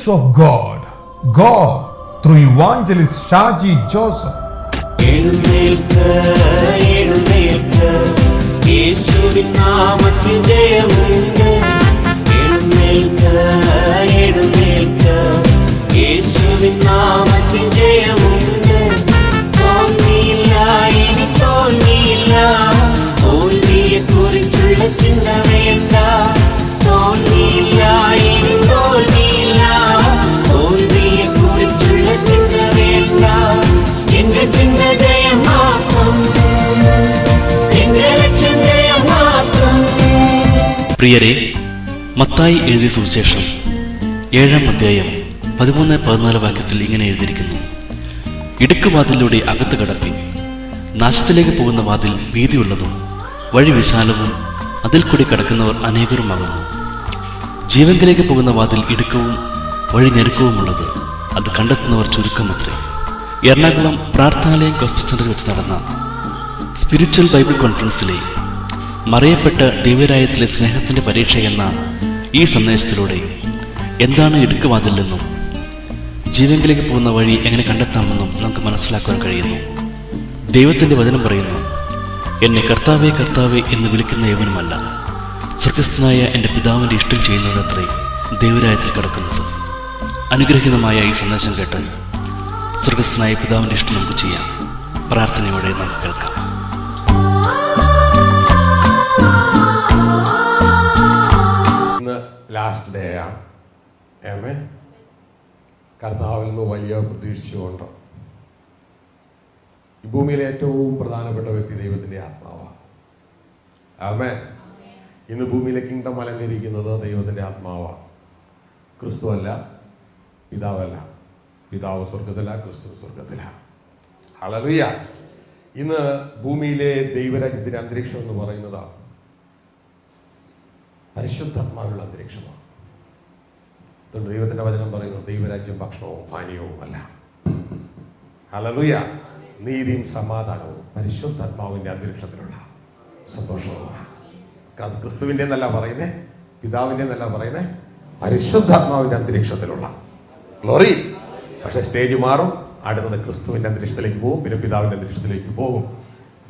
Voice of God through Evangelist Shaji Joseph. യേശുവിൻ നാമത്തിൽ ജയമുണ്ട്. എഴുന്നേൽക്ക യേശുവിൻ നാമത്തിൽ ജയമുണ്ട്. തോൽവിയില്ല, ഇനി തോൽവിയില്ല. തോൽവിയെ കുറിച്ചുള്ള ചിന്ത വേണ്ട. തോൽവിയില്ല, ഇനി തോൽവിയില്ല. തോൽവിയെ കുറിച്ചുള്ള ചിന്ത വേണ്ട. എന്റെ ചിന്ത ജയം മാത്രം. പ്രിയരെ, മത്തായി എഴുതിയ സുവിശേഷം 7-ാം അധ്യായം 13-14 വാക്യത്തിൽ ഇങ്ങനെ എഴുതിയിരിക്കുന്നു: ഇടുക്കുവാതിലൂടെ അകത്ത് കടപ്പിൻ. നാശത്തിലേക്ക് പോകുന്ന വാതിൽ വീതിയുള്ളതും വഴി വിശാലവും അതിൽ കൂടി കടക്കുന്നവർ അനേകരുമാകുന്നു. ജീവങ്കിലേക്ക് പോകുന്ന വാതിൽ ഇടുക്കവും വഴി ഞെരുക്കവുമുള്ളത്, അത് കണ്ടെത്തുന്നവർ ചുരുക്കമത്രേ. എറണാകുളം പ്രാർത്ഥനാലയം ഗോസ്പൽ സെന്ററിൽ വെച്ച് നടന്ന സ്പിരിച്വൽ ബൈബിൾ കോൺഫറൻസിലെ മറയപ്പെട്ട ദിവ്യരായത്തിലെ സ്നേഹത്തിന്റെ പരീക്ഷ എന്ന ഈ സന്ദേശത്തിലൂടെ എന്താണ് ഇടുക്കുവാതിലെന്നും ജീവങ്കിലേക്ക് പോകുന്ന വഴി എങ്ങനെ കണ്ടെത്താമെന്നും നമുക്ക് മനസ്സിലാക്കുവാൻ കഴിയുന്നു. ദൈവത്തിന്റെ വചനം പറയുന്നു: എന്നെ കർത്താവേ കർത്താവേ എന്ന് വിളിക്കുന്ന ഏവനുമല്ല, സ്വർഗസ്ഥനായ എൻ്റെ പിതാവിൻ്റെ ഇഷ്ടം ചെയ്യുന്നതത്രേ ദൈവരായത്തിൽ കിടക്കുന്നത്. അനുഗ്രഹീതമായ ഈ സന്ദേശം കേട്ട് സ്വർഗസ്ഥനായ പിതാവിൻ്റെ ഇഷ്ടം നമുക്ക് ചെയ്യാം. പ്രാർത്ഥനയോടെ നമുക്ക് കേൾക്കാം. ലാസ്റ്റ് ഡേ ആണ്. ആമേൻ. കർത്താവിൽ നിന്ന് വലിയ പ്രതീക്ഷിച്ചുകൊണ്ട് ഈ ഭൂമിയിലെ ഏറ്റവും പ്രധാനപ്പെട്ട വ്യക്തി ദൈവത്തിൻ്റെ ആത്മാവാണ്. ആമേൻ. ഇന്ന് ഭൂമിയിലെ കിങ്ഡം അലങ്കരിക്കുന്നത് ദൈവത്തിൻ്റെ ആത്മാവാണ്. ക്രിസ്തു അല്ല, പിതാവല്ല. പിതാവ് സ്വർഗത്തില, ക്രിസ്തു സ്വർഗത്തില. ഹല്ലേലൂയ. ഇന്ന് ഭൂമിയിലെ ദൈവരാജ്യത്തിന്റെ അന്തരീക്ഷം എന്ന് പറയുന്നത് പരിശുദ്ധാത്മാവുള്ള അന്തരീക്ഷമാണ്. അതുകൊണ്ട് ദൈവത്തിന്റെ വചനം പറയുന്നു, ദൈവരാജ്യം ഭക്ഷണവും പാനീയവും അല്ല. ഹല്ലേലൂയ. നീതിയും സമാധാനവും പരിശുദ്ധാത്മാവിന്റെ അന്തരീക്ഷത്തിലുള്ള സന്തോഷവുമാണ്. അത് ക്രിസ്തുവിന്റെ എന്നല്ല പറയുന്നേ, പിതാവിന്റെ എന്നല്ല പറയുന്നേ, പരിശുദ്ധാത്മാവിന്റെ അന്തരീക്ഷത്തിലുള്ള ഗ്ലോറി. പക്ഷെ സ്റ്റേജ് മാറും. അടുത്തത് ക്രിസ്തുവിന്റെ അന്തരീക്ഷത്തിലേക്ക് പോകും, പിന്നെ പിതാവിന്റെ അന്തരീക്ഷത്തിലേക്ക് പോകും.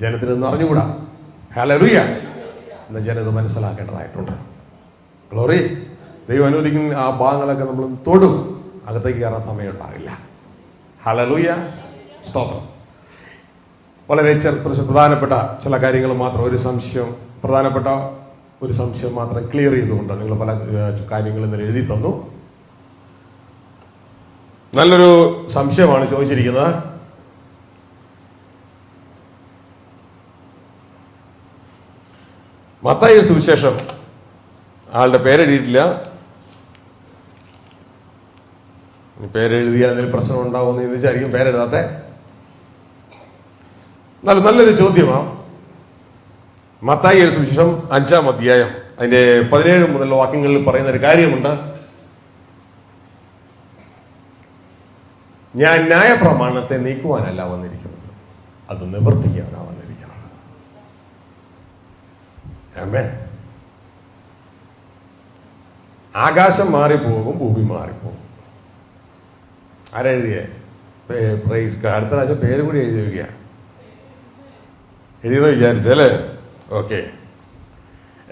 ജനത്തിനൊന്നും അറിഞ്ഞുകൂടാ. ഹല്ലേലൂയ. എന്ന ജനത മനസ്സിലാക്കേണ്ടതായിട്ടുണ്ട്. ഗ്ലോറി. ദൈവം അനുവദിക്കുന്ന ആ ഭാഗങ്ങളൊക്കെ നമ്മൾ തൊടും. അകത്തേക്ക് കയറാൻ സമയം ഉണ്ടാകില്ല. ഹല്ലേലൂയ. സ്തോത്രം. വളരെ പ്രധാനപ്പെട്ട ചില കാര്യങ്ങൾ മാത്രം, പ്രധാനപ്പെട്ട ഒരു സംശയം മാത്രം ക്ലിയർ ചെയ്തുകൊണ്ട് നിങ്ങൾ പല കാര്യങ്ങൾ ഇന്നലെ എഴുതി തന്നു. നല്ലൊരു സംശയമാണ് ചോദിച്ചിരിക്കുന്നത്. മത്തായി സുവിശേഷം, ആളുടെ പേരെഴുതിയിട്ടില്ല. പേരെഴുതിയാൽ എന്തെങ്കിലും പ്രശ്നം ഉണ്ടാവുമെന്ന് ചോദിച്ചായിരിക്കും പേരെഴുതാത്തെ. നല്ലൊരു ചോദ്യമാണ്. മത്തായി സുവിശേഷം 5-ാം അധ്യായം അതിന്റെ 17 മുതലുള്ള വാക്യങ്ങളിൽ പറയുന്ന ഒരു കാര്യമുണ്ട്: ഞാൻ ന്യായപ്രമാണത്തെ നീക്കുവാനല്ല വന്നിരിക്കുന്നത്, അത് നിവർത്തിക്കാനാണ് വന്നിരിക്കുന്നത്. ആമേൻ. ആകാശം മാറിപ്പോകും, ഭൂമി മാറിപ്പോകും. ആരെഴുതിയേ? പ്രൈസ്. അടുത്ത പ്രാവശ്യം പേര് കൂടി എഴുതി വയ്ക്കുക. എഴുതിയെന്ന് വിചാരിച്ചല്ലേ? ഓക്കെ.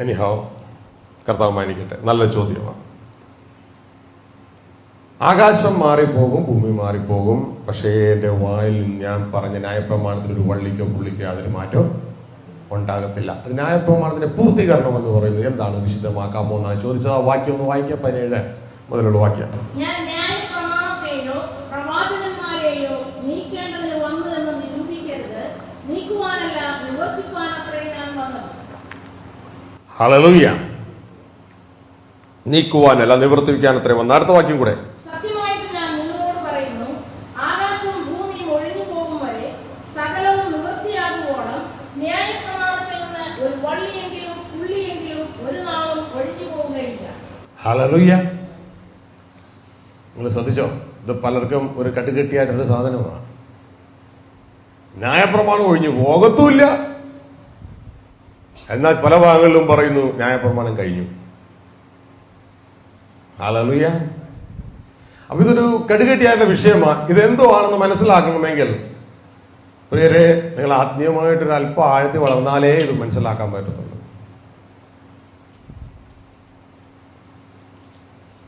എനിഹാവ്, കർത്താവ് മാനിക്കട്ടെ. നല്ല ചോദ്യമാണ്. ആകാശം മാറിപ്പോകും, ഭൂമി മാറിപ്പോകും, പക്ഷേ എൻ്റെ വായിൽ ഞാൻ പറഞ്ഞ ന്യായപ്രമാണത്തിനൊരു വള്ളിക്കോ പുള്ളിക്കോ അതിന് മാറ്റം ഉണ്ടാകത്തില്ല. അത് ന്യായപ്രമാണത്തിന്റെ പൂർത്തീകരണം എന്ന് പറയുന്നത് എന്താണ്? വിശദമാക്കാമോ എന്നാണ് ചോദിച്ചത്. ആ വാക്യം ഒന്ന് വായിക്കാം. 17 മുതലുള്ള വാക്യം. ഹല്ലേലൂയ. നീക്കുവാനല്ല നിവർത്തിക്കാൻ അത്രേ വന്ന. അടുത്ത വാക്യം കൂടെ. ഹല്ലേലൂയ. നിങ്ങൾ ശ്രദ്ധിച്ചോ? ഇത് പലർക്കും ഒരു കട്ടുകെട്ടിയായിട്ടൊരു സാധനമാണ്. ന്യായപ്രമാണം ഒഴിഞ്ഞു പോകത്തുമില്ല, എന്നാൽ പല ഭാഗങ്ങളിലും പറയുന്നു ന്യായപ്രമാണം കഴിഞ്ഞു. ഹല്ലേലൂയ. അപ്പൊ ഇതൊരു കടുകട്ടിയായിട്ടുള്ള വിഷയമാണ്. ഇതെന്തോ ആണെന്ന് മനസ്സിലാക്കണമെങ്കിൽ പ്രിയരെ, നിങ്ങൾ ആത്മീയമായിട്ടൊരു അല്പം ആഴത്തിൽ വളർന്നാലേ ഇത് മനസ്സിലാക്കാൻ പറ്റത്തുള്ളൂ.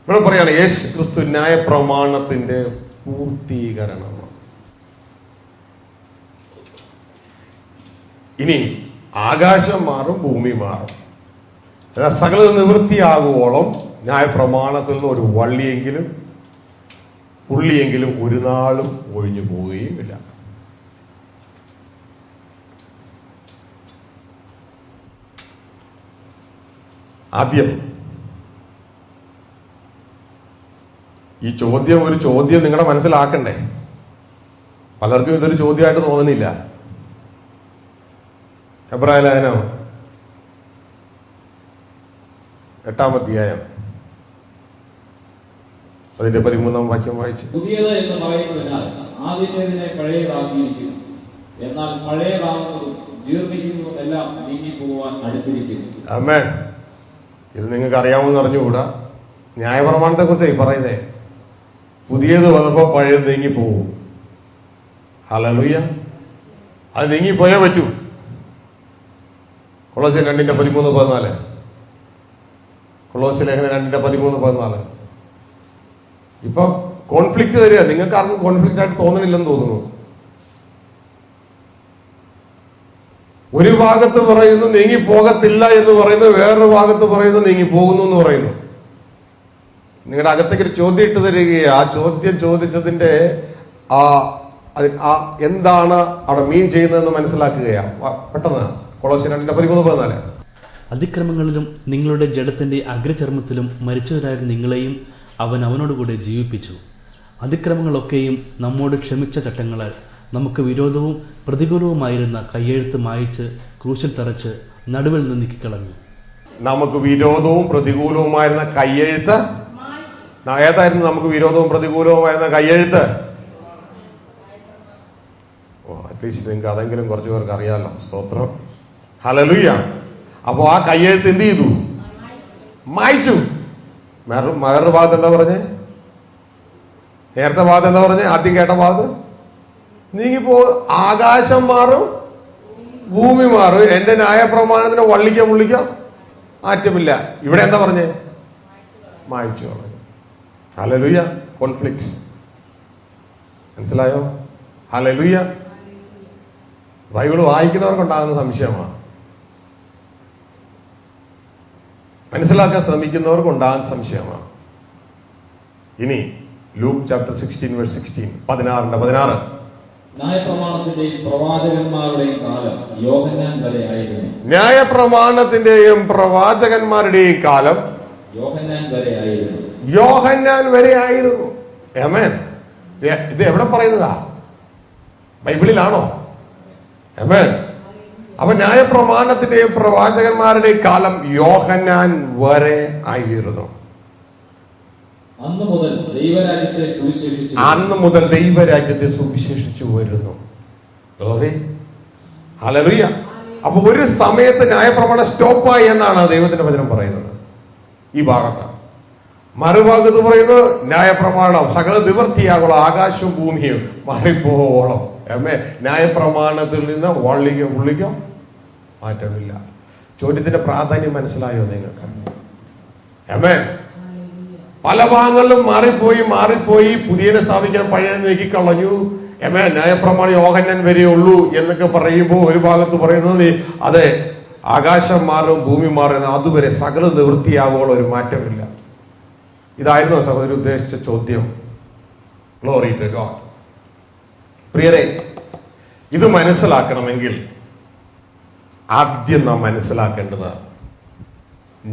ഇവിടെ പറയാണ് യേശു ക്രിസ്തു ന്യായപ്രമാണത്തിന്റെ പൂർത്തീകരണമാണ്. ഇനി ആകാശം മാറും, ഭൂമി മാറും, സകല നിവൃത്തിയാകുവോളം ന്യായപ്രമാണത്തിൽ നിന്ന് ഒരു വള്ളിയെങ്കിലും പുള്ളിയെങ്കിലും ഒരു നാളും ഒഴിഞ്ഞു പോവുകയുമില്ല. ആദ്യം ഈ ചോദ്യം ഒരു ചോദ്യം നിങ്ങളുടെ മനസ്സിലാക്കണ്ടേ? പലർക്കും ഇതൊരു ചോദ്യമായിട്ട് തോന്നുന്നില്ല. എബ്രായ ലേഖനം 8-ാം അധ്യായം അതിന്റെ 13-ാം വാക്യം വായിച്ച്. പുതിയത് എന്ന് പറയുന്നതിനാൽ ആദ്യത്തേതിനെ പഴയതാക്കിയിരിക്കുന്നു, എന്നാൽ പഴയതാകുന്നതും ജീർണിക്കുന്നതും എല്ലാം നീങ്ങിപ്പോവാൻ അടുത്തിരിക്കുന്നു. ആമേൻ. ഇത് നിങ്ങൾക്ക് അറിയാമെന്ന് അറിഞ്ഞുകൂടാ. ന്യായപ്രമാണത്തെ കുറിച്ചായി പറയുന്നേ. പുതിയത് വന്നപ്പോൾ പഴയത് നീങ്ങിപ്പോവും. ഹല്ലേലൂയ. അത് നീങ്ങിപ്പോയേ പറ്റൂ. കൊളോസ്യർ 2:13-14. കൊളോസ്യർ ലേഖനം 2:13-14. ഇപ്പൊ കോൺഫ്ലിക്റ്റ് തരിക. നിങ്ങൾക്ക് ആർക്കും കോൺഫ്ലിക്റ്റ് ആയിട്ട് തോന്നണില്ലെന്ന് തോന്നുന്നു. ഒരു ഭാഗത്ത് പറയുന്നു നീങ്ങി പോകത്തില്ല എന്ന് പറയുന്നു, വേറൊരു ഭാഗത്ത് പറയുന്നു നീങ്ങി പോകുന്നു എന്ന് പറയുന്നു. നിങ്ങളുടെ അകത്തേക്ക് ഒരു ചോദ്യം ഇട്ട് തരികയാണ്. ആ ചോദ്യം ചോദിച്ചതിന്റെ എന്താണ് അവിടെ മീൻ ചെയ്യുന്നതെന്ന് മനസ്സിലാക്കുകയാണ്. പെട്ടെന്ന് കൊളോസ്യർ 2:13-14. അതിക്രമങ്ങളിലും നിങ്ങളുടെ ജഡത്തിന്റെ അഗ്രചർമ്മത്തിലും മരിച്ചവരായ നിങ്ങളെയും അവൻ അവനോടുകൂടെ ജീവിപ്പിച്ചു. അതിക്രമങ്ങളൊക്കെയും നമ്മോട് ക്ഷമിച്ച ചട്ടങ്ങളാൽ നമുക്ക് വിരോധവും പ്രതികൂലവുമായിരുന്ന കയ്യെഴുത്ത് മായിച്ച് ക്രൂശിൽ തറച്ച് നടുവിൽ നിന്ന് നീക്കിക്കളഞ്ഞു. നമുക്ക് വിരോധവും പ്രതികൂലവുമായിരുന്ന കയ്യെഴുത്ത് ഏതായിരുന്നു? നമുക്ക് വിരോധവും പ്രതികൂലവുമായിരുന്ന കയ്യെഴുത്ത്. അറ്റ്ലീസ്റ്റ് നിങ്ങൾക്ക് അതെങ്കിലും കുറച്ചു പേർക്ക് അറിയാമല്ലോ. സ്തോത്രം. ഹല്ലേലൂയ. അപ്പൊ ആ കയ്യെഴുത്ത് എന്ത് ചെയ്തു? മായ്ച്ചു. വേറൊരു ഭാഗത്ത് എന്താ പറഞ്ഞേ? നേരത്തെ ഭാഗത്ത് എന്താ പറഞ്ഞേ? ആദ്യം കേട്ട ഭാഗത്ത് നീങ്ങിപ്പോ ആകാശം മാറും, ഭൂമി മാറും, എന്റെ ന്യായപ്രമാണത്തിന് വള്ളിക്കോ പുള്ളിക്കോ മാറ്റമില്ല. ഇവിടെ എന്താ പറഞ്ഞേ? മായ്ച്ചു കളഞ്ഞു. ഹല്ലേലൂയ. കോൺഫ്ലിക്റ്റ് മനസ്സിലായോ? ഹല്ലേലൂയ. ബൈബിൾ വായിക്കുന്നവർക്കുണ്ടാകുന്ന സംശയമാണ്. മനസ്സിലാക്കാൻ ശ്രമിക്കുന്നവർക്ക് ഉണ്ടാകുന്ന സംശയമാണ്. ഇനി ലൂക്ക് ചാപ്റ്റർ 16:16 16 ന്യായപ്രമാണത്തിന്റെയും പ്രവാചകന്മാരുടെയും കാലം യോഹന്നാൻ വരെ ആയിരുന്നു. ന്യായപ്രമാണത്തിന്റെയും പ്രവാചകന്മാരുടെയും കാലം യോഹന്നാൻ വരെ ആയിരുന്നു. ആമേൻ. ഇത് എവിടെ പറയുന്നതാ? ബൈബിളിലാണോ? ആമേൻ. അപ്പൊ ന്യായപ്രമാണത്തിന്റെയും പ്രവാചകന്മാരുടെയും കാലം യോഹന്നാൻ വരെ ആയിരുന്നു. അന്ന് മുതൽ ദൈവരാജ്യത്തെ സുവിശേഷിച്ചു വരുന്നു. ഗ്ലോറി. ഹല്ലേലൂയ. അപ്പൊ ഒരു സമയത്ത് ന്യായപ്രമാണം സ്റ്റോപ്പായി എന്നാണ് ദൈവത്തിന്റെ വചനം പറയുന്നത്. ഈ ഭാഗത്ത് മറുഭാഗത്ത് പറയുന്നു ന്യായപ്രമാണം സകല നിവൃത്തിയാകുള്ള ആകാശവും ഭൂമിയും മാറിപ്പോവോളം. ന്യായപ്രമാണത്തിൽ നിന്ന് വള്ളിക്കോ പുള്ളിക്കോ മാറ്റമില്ല. ചോദ്യത്തിന്റെ പ്രാധാന്യം മനസ്സിലായോ നിങ്ങൾക്ക്? ആമേൻ. പല ഭാഗങ്ങളിലും മാറിപ്പോയി പുതിയനെ സ്ഥാപിക്കാൻ പഴയ നീക്കിക്കളഞ്ഞു. ന്യായപ്രമാണം യോഹന്നാൻ വരെയുള്ളൂ എന്നൊക്കെ പറയുമ്പോൾ ഒരു ഭാഗത്ത് പറയുന്നത് അതെ ആകാശം മാറും ഭൂമി മാറും, അതുവരെ സകല നിവൃത്തിയാകുമ്പോൾ ഒരു മാറ്റമില്ല. ഇതായിരുന്നു സഹോദരി ഉദ്ദേശിച്ച ചോദ്യം. Glory to God. പ്രിയരെ, ഇത് മനസ്സിലാക്കണമെങ്കിൽ ആദ്യം നാം മനസ്സിലാക്കേണ്ടത്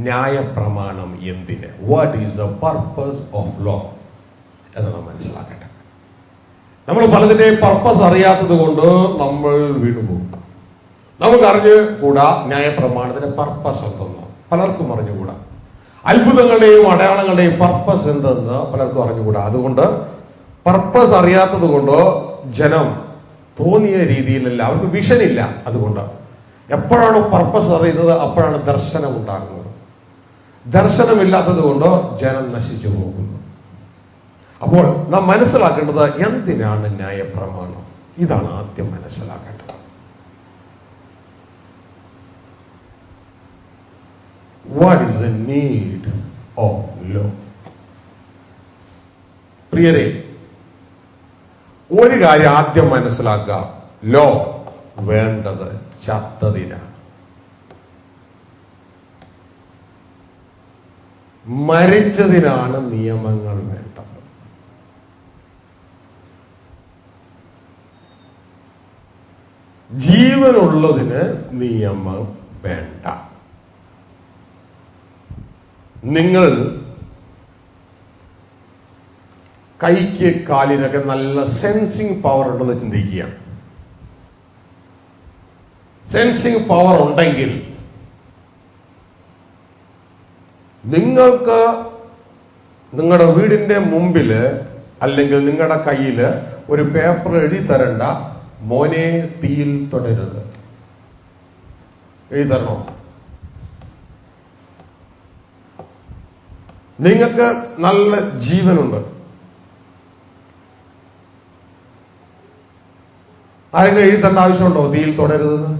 ന്യായപ്രമാണം എന്തിന്, what is the purpose of law എന്ന് നാം മനസ്സിലാക്കട്ടെ. നമ്മൾ പലതിന്റെയും പർപ്പസ് അറിയാത്തത് കൊണ്ട് നമ്മൾ വീണുപോകും. നമുക്ക് അറിഞ്ഞുകൂടാ ന്യായപ്രമാണത്തിന്റെ പർപ്പസ് എന്തെന്ന്, പലർക്കും അറിഞ്ഞുകൂടാ. അത്ഭുതങ്ങളുടെയും അടയാളങ്ങളുടെയും പർപ്പസ് എന്തെന്ന് പലർക്കും അറിഞ്ഞുകൂടാ. അതുകൊണ്ട് പർപ്പസ് അറിയാത്തത് കൊണ്ട് ജനം തോന്നിയ രീതിയിലല്ല, അവർക്ക് വിഷൻ ഇല്ല. അതുകൊണ്ട് എപ്പോഴാണ് പർപ്പസ് അറിയുന്നത് അപ്പോഴാണ് ദർശനം ഉണ്ടാകുന്നത്. ദർശനമില്ലാത്തത് കൊണ്ട് ജനം നശിച്ചു പോകുന്നു. അപ്പോൾ നാം മനസ്സിലാക്കേണ്ടത് എന്തിനാണ് ന്യായപ്രമാണം? ഇതാണ് ആദ്യം മനസ്സിലാക്കേണ്ടത്. What is the need of law? പ്രിയരെ, ഒരു കാര്യം ആദ്യം മനസ്സിലാക്കുക, ലോ വേണ്ടത് ചത്തതിനാണ്. മരിച്ചതിനാണ് നിയമങ്ങൾ വേണ്ടത്. ജീവനുള്ളതിന് നിയമം വേണ്ട. നിങ്ങൾ കൈക്ക് കാലിനൊക്കെ നല്ല സെൻസിങ് പവർ ഉണ്ടെന്ന് ചിന്തിക്കുക. സെൻസിങ് പവർ ഉണ്ടെങ്കിൽ നിങ്ങൾക്ക് നിങ്ങളുടെ വീടിന്റെ മുമ്പില് അല്ലെങ്കിൽ നിങ്ങളുടെ കയ്യില് ഒരു പേപ്പർ എഴുതി തരണ്ട, മോനെ തീയിൽ തൊടരുത്, എഴുതി തരണോ? നിങ്ങൾക്ക് നല്ല ജീവനുണ്ട്, ആരെങ്കിലും എഴുതി തരേണ്ട ആവശ്യമുണ്ടോ തീയിൽ തൊടരുതെന്ന്?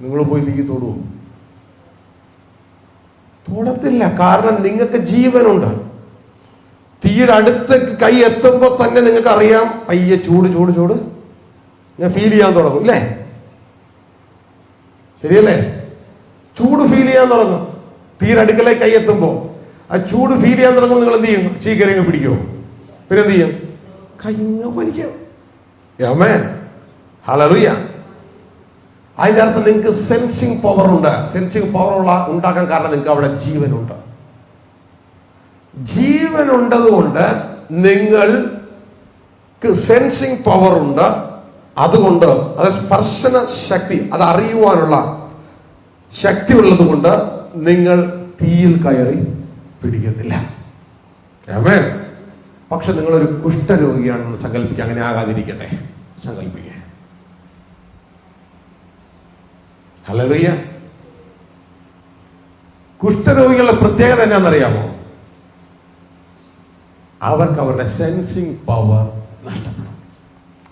നിങ്ങൾ പോയി തീ തൊടുവോ? തൊടത്തില്ല. കാരണം നിങ്ങൾക്ക് ജീവനുണ്ട്. തീയുടെ അടുത്ത് കൈ എത്തുമ്പോ തന്നെ നിങ്ങൾക്ക് അറിയാം, അയ്യ ചൂട് ചൂട് ചൂട്, ഞാൻ ഫീൽ ചെയ്യാൻ തുടങ്ങും, ഇല്ലേ? ശരിയല്ലേ? ചൂട് ഫീൽ ചെയ്യാൻ തുടങ്ങും. തീയുടെ അടുക്കലേക്ക് കൈ എത്തുമ്പോ ആ ചൂട് ഫീൽ ചെയ്യാൻ തുടങ്ങുമ്പോൾ നിങ്ങൾ എന്ത് ചെയ്യും? ചീക്കരങ്ങ് പിടിക്കുമോ? പിന്നെ എന്ത് ചെയ്യും? കൈങ്ങ് വലിക്കും. ആമേൻ, ഹല്ലേലൂയ. അതിന്റെ അർത്ഥം നിങ്ങൾക്ക് സെൻസിങ് പവർ ഉണ്ട്. സെൻസിങ് പവർ ഉണ്ടാക്കാൻ കാരണം നിങ്ങൾക്ക് അവിടെ ജീവനുണ്ട്. ജീവനുണ്ടതുകൊണ്ട് നിങ്ങൾക്ക് സെൻസിങ് പവർ ഉണ്ട്. അതുകൊണ്ട് അത് സ്പർശന ശക്തി, അത് അറിയുവാനുള്ള ശക്തി ഉള്ളത് കൊണ്ട് നിങ്ങൾ തീയിൽ കയറി പിടിക്കത്തില്ല. ആമേൻ. പക്ഷെ നിങ്ങളൊരു കുഷ്ഠരോഗിയാണെന്ന് സങ്കല്പിക്കുക. അങ്ങനെ ആകാതിരിക്കട്ടെ, സങ്കല്പിക്കുക. ഹല്ലേലൂയ. കുഷ്ഠരോഗികളുടെ പ്രത്യേകത എന്നാണെന്നറിയാമോ? അവർക്ക് അവരുടെ സെൻസിങ് പവർ നഷ്ടപ്പെടും.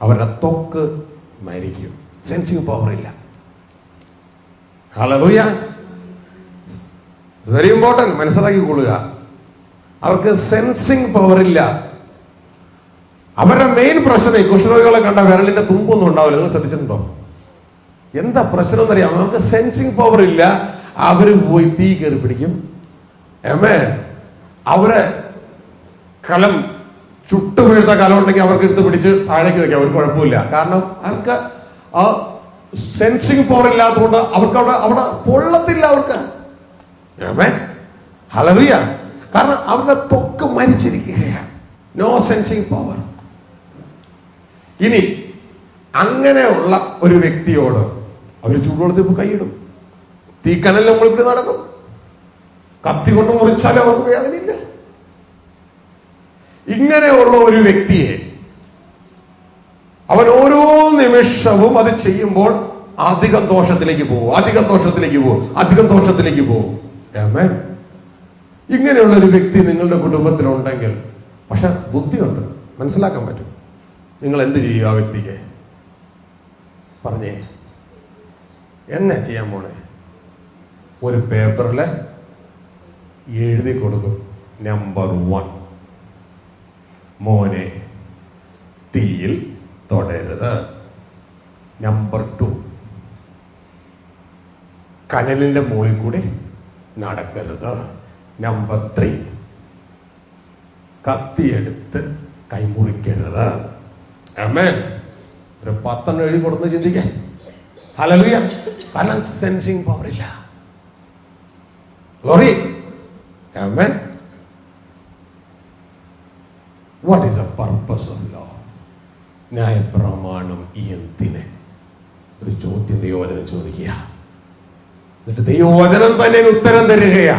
അവരുടെ ത്വക്ക് മരിക്കും. സെൻസിങ് പവർ ഇല്ല. ഹല്ലേലൂയ. വെരി ഇമ്പോർട്ടന്റ്, മനസ്സിലാക്കിക്കൊള്ളുക. അവർക്ക് സെൻസിങ് പവർ ഇല്ല. അവരുടെ മെയിൻ പ്രശ്നം, ഈ കുഷ്ഠരോഗികളെ കണ്ട വിരലിന്റെ തുമ്പൊന്നും ഉണ്ടാവില്ല. നിങ്ങൾ ശ്രദ്ധിച്ചിട്ടുണ്ടോ? എന്താ പ്രശ്നം എന്നറിയാമോ? അവർക്ക് സെൻസിങ് പവർ ഇല്ല. അവര് പോയി തീ കയറി പിടിക്കും. അവരെ കലം ചുട്ടു വീഴുന്ന കലം ഉണ്ടെങ്കിൽ അവർക്ക് എടുത്ത് പിടിച്ച് താഴേക്ക് വെക്കാം, ഒരു കുഴപ്പമില്ല. കാരണം അവർക്ക് ആ സെൻസിങ് പവർ ഇല്ലാത്തതുകൊണ്ട് അവർക്ക് അവിടെ പൊള്ളത്തില്ല. അവർക്ക് ഹല്ലേലൂയ. കാരണം അവരുടെ ത്വക്ക് മരിച്ചിരിക്കുകയാണ്. No sensing power. ഇനി അങ്ങനെയുള്ള ഒരു വ്യക്തിയോട് അവർ ചൂടുവെള്ളത്തിൽ കൈയിടും. തീക്കനലിൽ നമ്മൾ ഇവിടെ നടക്കും. കത്തി കൊണ്ട് മുറിച്ചാലും അവർക്ക് വേദനയില്ല. ഇങ്ങനെയുള്ള ഒരു വ്യക്തിയെ അവൻ ഓരോ നിമിഷവും അത് ചെയ്യുമ്പോൾ അധികം ദോഷത്തിലേക്ക് പോകും, അധികം ദോഷത്തിലേക്ക് പോകും, അധികം ദോഷത്തിലേക്ക് പോകും. ആമേൻ. ഇങ്ങനെയുള്ള ഒരു വ്യക്തി നിങ്ങളുടെ കുടുംബത്തിലുണ്ടെങ്കിൽ, പക്ഷെ ബുദ്ധിയുണ്ട്, മനസ്സിലാക്കാൻ പറ്റും. നിങ്ങൾ എന്ത് ചെയ്യും? ആ വ്യക്തിക്ക് പറഞ്ഞേ, എന്നാ ചെയ്യാൻ പോണേ? ഒരു പേപ്പറിൽ എഴുതി കൊടുക്കും, നമ്പർ 1, മോനെ തീയിൽ തൊടരുത്. നമ്പർ 2, കനലിന്റെ മുകളിൽ കൂടി നടക്കരുത്. നമ്പർ 3, കത്തിയെടുത്ത് കൈമുറിക്കരുത്. ആമേൻ. ഒരു 10 എഴുതി കൊടുത്ത് ചിന്തിക്കേ. ഹല്ലേലൂയ. കാരണം സെൻസിങ് പവർ ഇല്ല. ഗ്ലോറി. ആമേൻ. What is the purpose of law? ന്യായപ്രമാണം എന്തിന്? ഒരു ചോദ്യം ദൈവവചനം ചോദിക്കുക. എന്നിട്ട് ദൈവവചനം തന്നെ ഉത്തരം തരികയാ.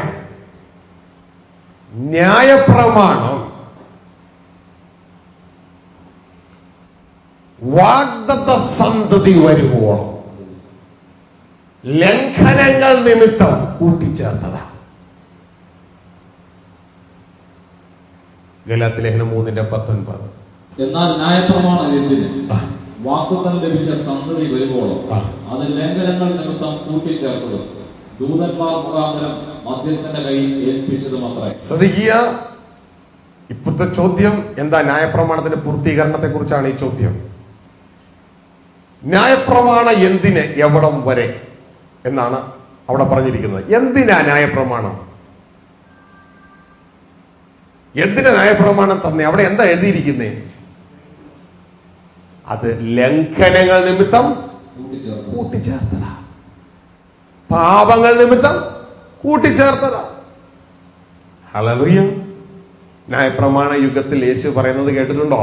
ന്യായപ്രമാണം വാഗ്ദത്ത സന്തതി വരുവോളം ലംഘനങ്ങൾ നിമിത്തം കൂട്ടിച്ചേർത്തതാ. ഗലാത്യലേഖനം 3:19. എന്നാൽ ന്യായപ്രമാണം എന്തിന്? വാഗ്ദത്തം ലഭിച്ച സന്തതി വരുവോളം അത് ലംഘനങ്ങൾ നിമിത്തം കൂട്ടിച്ചേർത്തതും ദൂതന്മാർ മുഖാന്തരം മധ്യസ്ഥന്റെ കയ്യിൽ ഏൽപ്പിച്ചതും അത്രേ. ശ്രദ്ധിക്കുക, ഇപ്പോഴത്തെ ചോദ്യം എന്താ? ന്യായപ്രമാണത്തിന്റെ പൂർത്തീകരണത്തെ കുറിച്ചാണ് ഈ ചോദ്യം. ന്യായപ്രമാണം എന്തിന്, എവിടം വരെ എന്നാണ് അവിടെ പറഞ്ഞിരിക്കുന്നത്. എന്തിനാ ന്യായപ്രമാണം? എന്തിനാ ന്യായപ്രമാണം തന്നെ? അവിടെ എന്താ എഴുതിയിരിക്കുന്നേ? അത് ലംഘനങ്ങൾ നിമിത്തം കൂട്ടിച്ചേർത്തതാ, പാപങ്ങൾ നിമിത്തം കൂട്ടിച്ചേർത്തതാ. ഹല്ലേലൂയ. ന്യായപ്രമാണ യുഗത്തിൽ യേശു പറയുന്നത് കേട്ടിട്ടുണ്ടോ?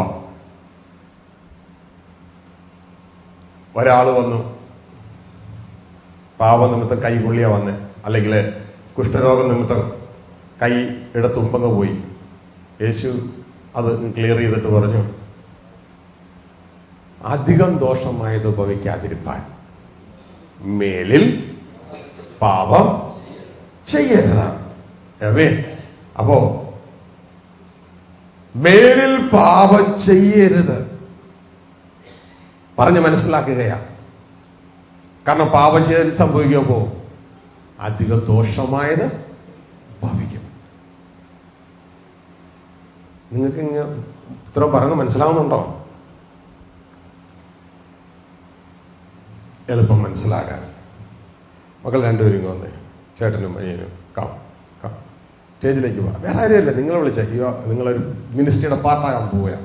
ഒരാൾ വന്നു, പാപനിമിത്തം കൈ പൊള്ളിയ വന്ന്, അല്ലെങ്കിൽ കുഷ്ഠരോഗം നിമിത്തം കൈ ഇടത്തുമ്പങ്ങ് പോയി. യേശു അത് ക്ലിയർ ചെയ്തിട്ട് പറഞ്ഞു, അധികം ദോഷമായത് ഭവിക്കാതിരിപ്പാൻ മേലിൽ പാപം ചെയ്യരുത്. അപ്പോ മേലിൽ പാപം ചെയ്യരുത് പറഞ്ഞ് മനസ്സിലാക്കുകയാ. കാരണം പാപം ചെയ്ത് സംഭവിക്കുമ്പോ അധികം ദോഷമായത് ഭവിക്കും. നിങ്ങൾക്ക് ഇത്ര പറഞ്ഞ് മനസ്സിലാവുന്നുണ്ടോ? എളുപ്പം മനസ്സിലാകാൻ മക്കൾ രണ്ടുപേരും വന്നേ, ചേട്ടനും അനിയനും കാം സ്റ്റേജിലേക്ക് പോകാം. വേറെ ആരുമല്ല, നിങ്ങൾ വിളിച്ച നിങ്ങളൊരു മിനിസ്ട്രിയുടെ പാർട്ടാകാൻ പോവുക.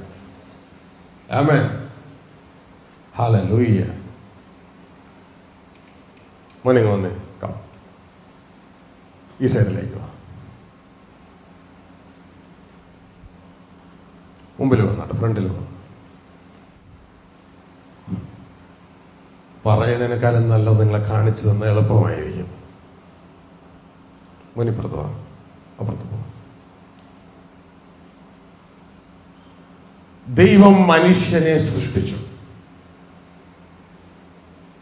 ആമേൻ, ഹല്ലേലൂയ. മോനെ വന്നേ, കാം ഈ സൈഡിലേക്ക് വാ. മുമ്പിൽ വന്നാട്ടെ, ഫ്രണ്ടിൽ വന്നു. പറയുന്നതിനേക്കാളും നല്ലത് നിങ്ങളെ കാണിച്ചു തന്ന എളുപ്പമായിരിക്കും. മുനിപ്പുറത്ത് പോവാം, അപ്പുറത്ത് പോവാം. ദൈവം മനുഷ്യനെ സൃഷ്ടിച്ചു.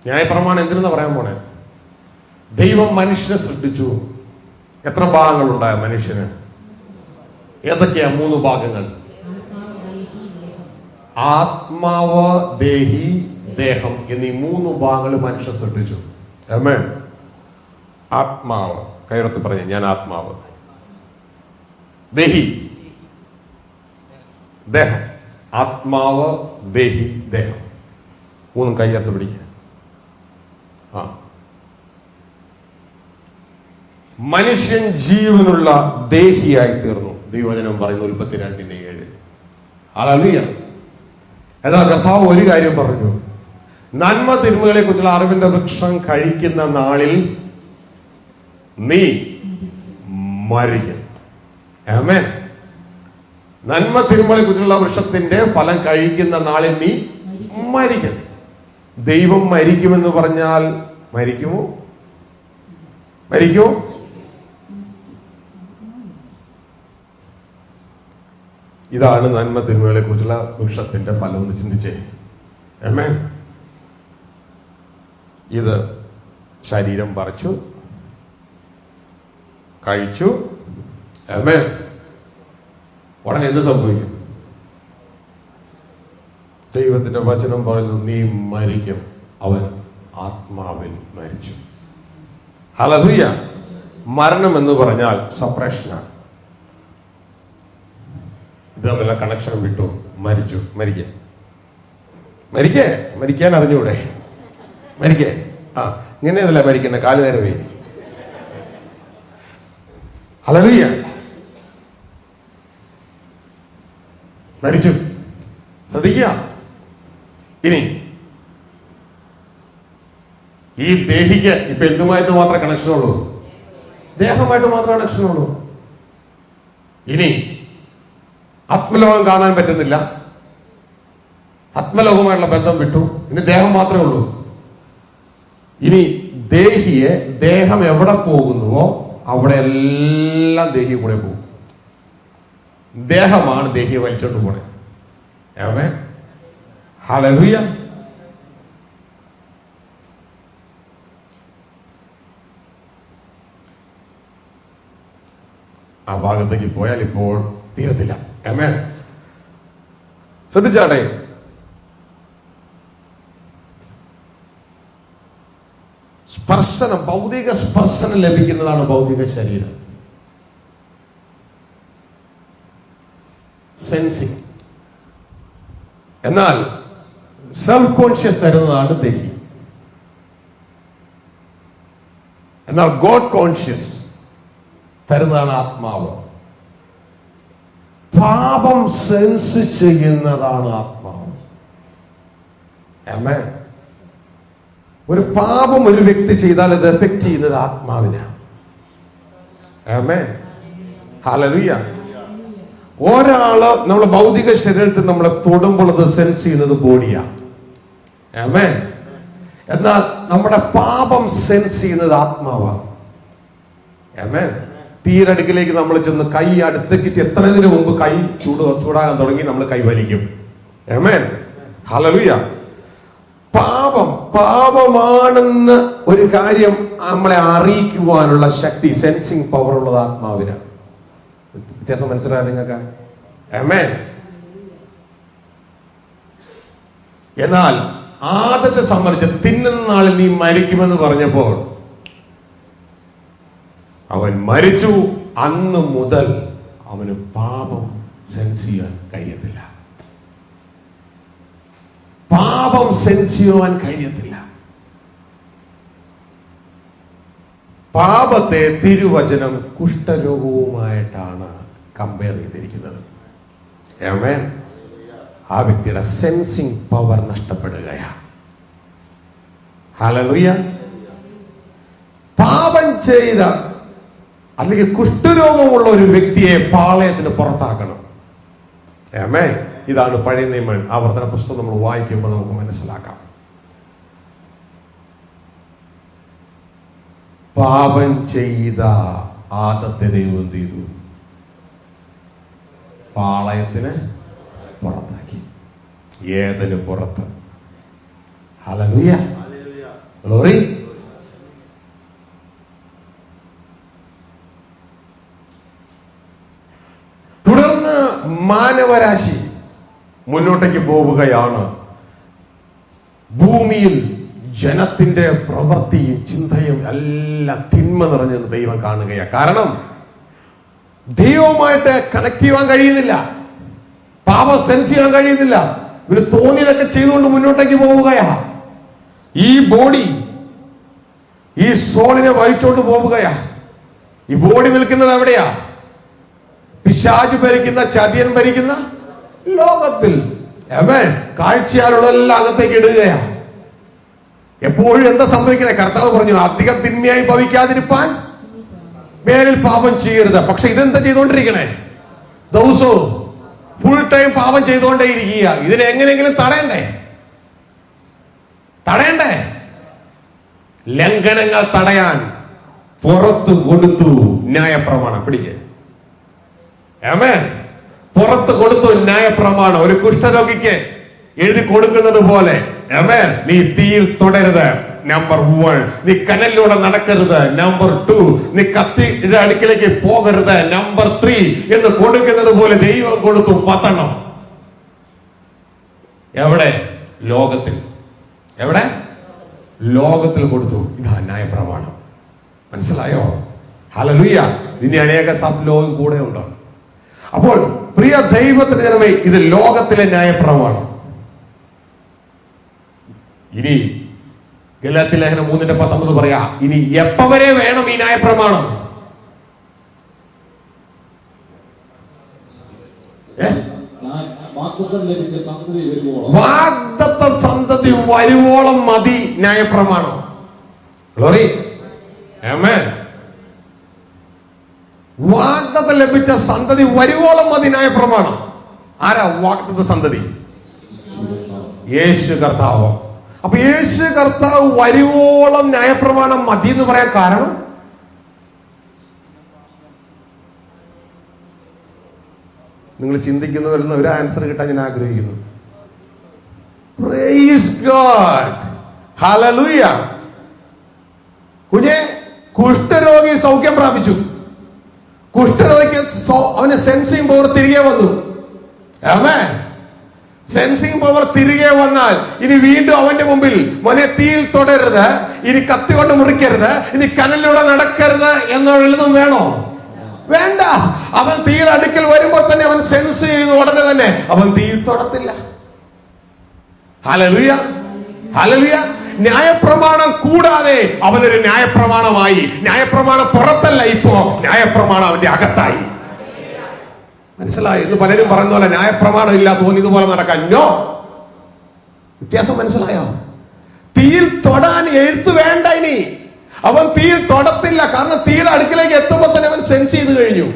ന്യായപ്രമാണം എന്തിനെന്ന് പറയാൻ പോണേ? ദൈവം മനുഷ്യനെ സൃഷ്ടിച്ചു. എത്ര ഭാഗങ്ങളുണ്ടായ മനുഷ്യന്? ഏതൊക്കെയാ? 3 ഭാഗങ്ങൾ. ആത്മാവ്, ദേഹി, ദേഹം എന്നീ 3 ഭാഗങ്ങൾ മനുഷ്യ സൃഷ്ടിച്ചു. ആമേൻ. ആത്മാവ്, കയറത്ത് പറഞ്ഞ ഞാൻ ആത്മാവ്. ദേഹി, ദേഹം. ആത്മാവ്, ദേഹി, ദേഹം. 3 കയ്യർത്ത് പിടിക്കുക. മനുഷ്യൻ ജീവനുള്ള ദേഹിയായി തീർന്നു. ദൈവവചനം പറയുന്നു ഉൽപ്പത്തി 2:7. ഹല്ലേലൂയ. എന്നാൽ കർത്താവ് ഒരു കാര്യം പറഞ്ഞു, നന്മ തിന്മകളെ കുറിച്ചുള്ള അറിവിന്റെ വൃക്ഷം കഴിക്കുന്ന നാളിൽ നീ മരിക്കും. ആമേൻ. നന്മ തിന്മകളെ കുറിച്ചുള്ള വൃക്ഷത്തിന്റെ ഫലം കഴിക്കുന്ന നാളിൽ നീ മരിക്കും. ദൈവം മരിക്കുമെന്ന് പറഞ്ഞാൽ മരിക്കുമോ? മരിക്കുമോ? ഇതാണ് നന്മ തിന്മകളെ കുറിച്ചുള്ള വൃക്ഷത്തിന്റെ ഫലം എന്ന് ചിന്തിച്ചേ. ആമേൻ. ഇത് ശരീരം പറിച്ചു കഴിച്ചു. ആമേൻ. ഉടനെ എന്ത് സംഭവിക്കും? ദൈവത്തിന്റെ വചനം പറയുന്നു നീ മരിക്കും. അവൻ ആത്മാവിൽ മരിച്ചു. ഹല്ലേലൂയ. മരണം എന്ന് പറഞ്ഞാൽ സെപ്പറേഷനാണ്. ഇത് തമ്മിലുള്ള കണക്ഷൻ വിട്ടു. മരിച്ചു. മരിക്കാൻ അറിഞ്ഞൂടെ? മരിക്കേ. ഇങ്ങനെയല്ല മരിക്കണ്ടേ, കാല് നേരെ പോയി. ഹല്ലേലൂയ. മരിച്ചു. ശ്രദ്ധിക്കുക. ഇനി ഈ ദേഹിക്ക് ഇപ്പൊ എന്തുമായിട്ട് മാത്രമേ കണക്ഷനുള്ളൂ? ദേഹമായിട്ട് മാത്രമേ കണക്ഷനുള്ളൂ. ഇനി ആത്മലോകം കാണാൻ പറ്റുന്നില്ല, ആത്മലോകമായിട്ടുള്ള ബന്ധം വിട്ടു. ഇനി ദേഹം മാത്രമേ ഉള്ളൂ. ഇനി ദേഹിയെ, ദേഹം എവിടെ പോകുന്നുവോ അവിടെ എല്ലാം ദേഹി കൂടെ പോകും. ദേഹമാണ് ദേഹിയെ വലിച്ചോണ്ട് പോണേ. ആമേൻ. ഹല്ലേലൂയ. ആ ഭാഗത്തേക്ക് പോയാൽ ഇപ്പോൾ തീരത്തില്ല. ആമേൻ. ശ്രദ്ധിച്ചാട്ടെ, സ്പർശനം, ഭൗതിക സ്പർശനം ലഭിക്കുന്നതാണ് ഭൗതിക ശരീരം. സെൻസിങ്. എന്നാൽ സെൽഫ് കോൺഷ്യസ് തരുന്നതാണ് ദേഹി. എന്നാൽ ഗോഡ് കോൺഷ്യസ് തരുന്നതാണ് ആത്മാവ്. പാപം സെൻസ് ചെയ്യുന്നതാണ് ആത്മാവ്. ആമേൻ. ഒരു പാപം ഒരു വ്യക്തി ചെയ്താൽ അത് എഫക്ട് ചെയ്യുന്നത് ആത്മാവിനാണ്. ആമേൻ. ഹല്ലേലൂയ. ഒരാള് നമ്മുടെ ഭൗതിക ശരീരത്തിൽ നമ്മളെ തൊടുമ്പോൾ അത് സെൻസ് ചെയ്യുന്നത് ബോഡിയാണ്. ആമേൻ. എന്നാൽ നമ്മുടെ പാപം സെൻസ് ചെയ്യുന്നത് ആത്മാവാണ്. ആമേൻ. തീരടുക്കിലേക്ക് നമ്മൾ ചെന്ന് കൈ അടുത്തേക്ക് എത്തുന്നതിന് മുമ്പ് കൈ ചൂടാകാൻ തുടങ്ങി നമ്മൾ കൈ വലിക്കും. ആമേൻ. ഹല്ലേലൂയ. പാപമാണെന്ന് ഒരു കാര്യം നമ്മളെ അറിയിക്കുവാനുള്ള ശക്തി, സെൻസിങ് പവർ ഉള്ളത് ആത്മാവിനാണ്. വ്യത്യാസം മനസ്സിലായ നിങ്ങൾക്ക്? ആമേൻ. എന്നാൽ ആദത്തെ സംബന്ധിച്ച് തിന്നുന്ന നാളിൽ നീ മരിക്കുമെന്ന് പറഞ്ഞപ്പോൾ അവൻ മരിച്ചു. അന്ന് മുതൽ അവന് പാപം സെൻസ് ചെയ്യാൻ കഴിയത്തില്ല. പാപം സെൻസ് ചെയ്യുവാൻ കഴിയത്തില്ല. പാപത്തെ തിരുവചനം കുഷ്ഠരോഗവുമായിട്ടാണ് കമ്പയർ ചെയ്തിരിക്കുന്നത്. ആമേൻ. ആ വ്യക്തിയുടെ സെൻസിങ് പവർ നഷ്ടപ്പെടുകയാണ്. ഹല്ലേലൂയ. പാപം ചെയ്ത അല്ലെങ്കിൽ കുഷ്ഠരോഗമുള്ള ഒരു വ്യക്തിയെ പാളയത്തിന് പുറത്താക്കണം. ആമേൻ. ഇതാണ് പഴയ നിയമ ആവർത്തന പുസ്തകം നമ്മൾ വായിക്കുമ്പോൾ നമുക്ക് മനസ്സിലാക്കാം. പാപം ചെയ്ത ആദത്തെ ദൈവം എന്ത് ചെയ്തു? പാളയത്തിന് പുറത്താക്കി. ഏതിന് പുറത്ത്? ഹല്ലേലൂയ. ഗ്ലോറി. തുടർന്ന് മാനവരാശി മുന്നോട്ടേക്ക് പോവുകയാണ്. ഭൂമിയിൽ ജനത്തിന്റെ പ്രവൃത്തിയും ചിന്തയും എല്ലാം തിന്മ നിറഞ്ഞെന്ന് ദൈവം കാണുകയാണ്. കാരണം ദൈവവുമായിട്ട് കണക്ട് ചെയ്യാൻ കഴിയുന്നില്ല, പാപം സെൻസ് ചെയ്യാൻ കഴിയുന്നില്ല. ഇവര് തോന്നിയതൊക്കെ ചെയ്തുകൊണ്ട് മുന്നോട്ടേക്ക് പോവുകയാ. ഈ ബോഡി ഈ സോളിനെ വഹിച്ചോണ്ട് പോവുകയാ. ഈ ബോഡി നിൽക്കുന്നത് എവിടെയാ? പിശാച് ഭരിക്കുന്ന, ചതിയൻ ഭരിക്കുന്ന ലോകത്തിൽ. ആമേൻ. കാഴ്ചയാലുള്ളതെല്ലാം അകത്തേക്ക് ഇടുകയാ. എപ്പോഴും എന്താ സംഭവിക്കണേ? കർത്താവ് പറഞ്ഞു, അധികം തിന്മയായി ഭവിക്കാതിരിപ്പാൻ മേലിൽ പാപം ചെയ്യരുത്. പക്ഷെ ഇതെന്താ ചെയ്തോണ്ടിരിക്കണേ? ദിവസവും ഫുൾ ടൈം പാപം ചെയ്തുകൊണ്ടേ ഇരിക്കുക. ഇതിനെ എങ്ങനെയെങ്കിലും തടയണ്ടേ? ലംഘനങ്ങൾ തടയാൻ പുറത്തു കൊടുത്തു ന്യായപ്രമാണം. പിടിക്ക്. ആമേൻ. പുറത്ത് കൊടുത്തു ന്യായപ്രമാണം. ഒരു കുഷ്ഠരോഗിക്ക് എഴുതി കൊടുക്കുന്നത് പോലെ. ആമേൻ. നീ തീയിൽ തൊടരുത്. നമ്പർ 1. നീ കനലിലൂടെ നടക്കരുത്. നമ്പർ 2. നീ കത്തിയുടെ അടുക്കിലേക്ക് പോകരുത്. നമ്പർ 3 എന്ന് കൊടുക്കുന്നത് പോലെ ദൈവം കൊടുത്തു 10. എവിടെ? ലോകത്തിൽ. എവിടെ? ലോകത്തിൽ കൊടുത്തു. ഇതാ ന്യായപ്രമാണം. മനസ്സിലായോ? ഹല്ലേലൂയ. ഇനി അനേക സബ് ലോകം കൂടെ ഉണ്ട്. അപ്പോൾ പ്രിയ ദൈവത്തിന്റെ ജനമേ, ഇത് ലോകത്തിലെ ന്യായപ്രമാണം. ഇനി ഗലാത്യ ലേഖനം 3:19 പറയാ, ഇനി എപ്പോ വരെ വേണം ഈ ന്യായപ്രമാണം? വാഗ്ദത്ത സന്തതി വരുവോളം മതി ന്യായപ്രമാണം. ഗ്ലോറി. ആമേൻ. വാഗ്ദത്തം ലഭിച്ച സന്തതി വരുവോളം മതി ന്യായപ്രമാണം. ആരാ വാഗ്ദത്ത സന്തതി? യേശു കർത്താവ്. അപ്പൊ യേശു കർത്താവ് വരുവോളം ന്യായപ്രമാണം മതി എന്ന് പറയാൻ കാരണം നിങ്ങൾ ചിന്തിക്കുന്നു വരുന്ന ഒരു ആൻസർ കിട്ടാൻ ഞാൻ ആഗ്രഹിക്കുന്നു. Praise God. ഹല്ലേലൂയ. കുഞ്ഞെ, കുഷ്ഠരോഗി സൗഖ്യം പ്രാപിച്ചു. കുഷ്ഠരോഗിക്ക് അവന് സെൻസിങ് പവർ തിരികെ വന്നു. ആമേൻ. സെൻസിങ് പവർ തിരികെ വന്നാൽ ഇനി വീണ്ടും അവന്റെ മുമ്പിൽ മോനെ തീയിൽ തൊടരുത്, ഇനി കത്തി കൊണ്ട് മുറിക്കരുത്, ഇനി കനലിലൂടെ നടക്കരുത് എന്നുള്ളതും വേണോ? വേണ്ട. അവൻ തീയിൽ അടുക്കൽ വരുമ്പോൾ തന്നെ അവൻ സെൻസ് ചെയ്തു, ഉടനെ തന്നെ അവൻ തീയിൽ തൊടത്തില്ല. Hallelujah, hallelujah. ന്യായപ്രമാണം കൂടാതെ അവനൊരു ന്യായപ്രമാണമായി. ന്യായപ്രമാണം പുറത്തല്ല, ഇപ്പോ ന്യായപ്രമാണം അവന്റെ അകത്തായി. മനസ്സിലായി? ഇന്ന് പലരും പറയുന്ന പോലെ ന്യായപ്രമാണം ഇല്ല, തോന്നിയതുപോലെ നടക്കാൻ. നോ. വ്യത്യാസം മനസ്സിലായോ? തീയിൽ തൊടാൻ എഴുത്ത് വേണ്ട. ഇനി അവൻ തീയിൽ തൊടത്തില്ല, കാരണം തീയുടെ അടുക്കിലേക്ക് എത്തുമ്പോൾ തന്നെ അവൻ സെൻസ് ചെയ്ത് കഴിഞ്ഞു.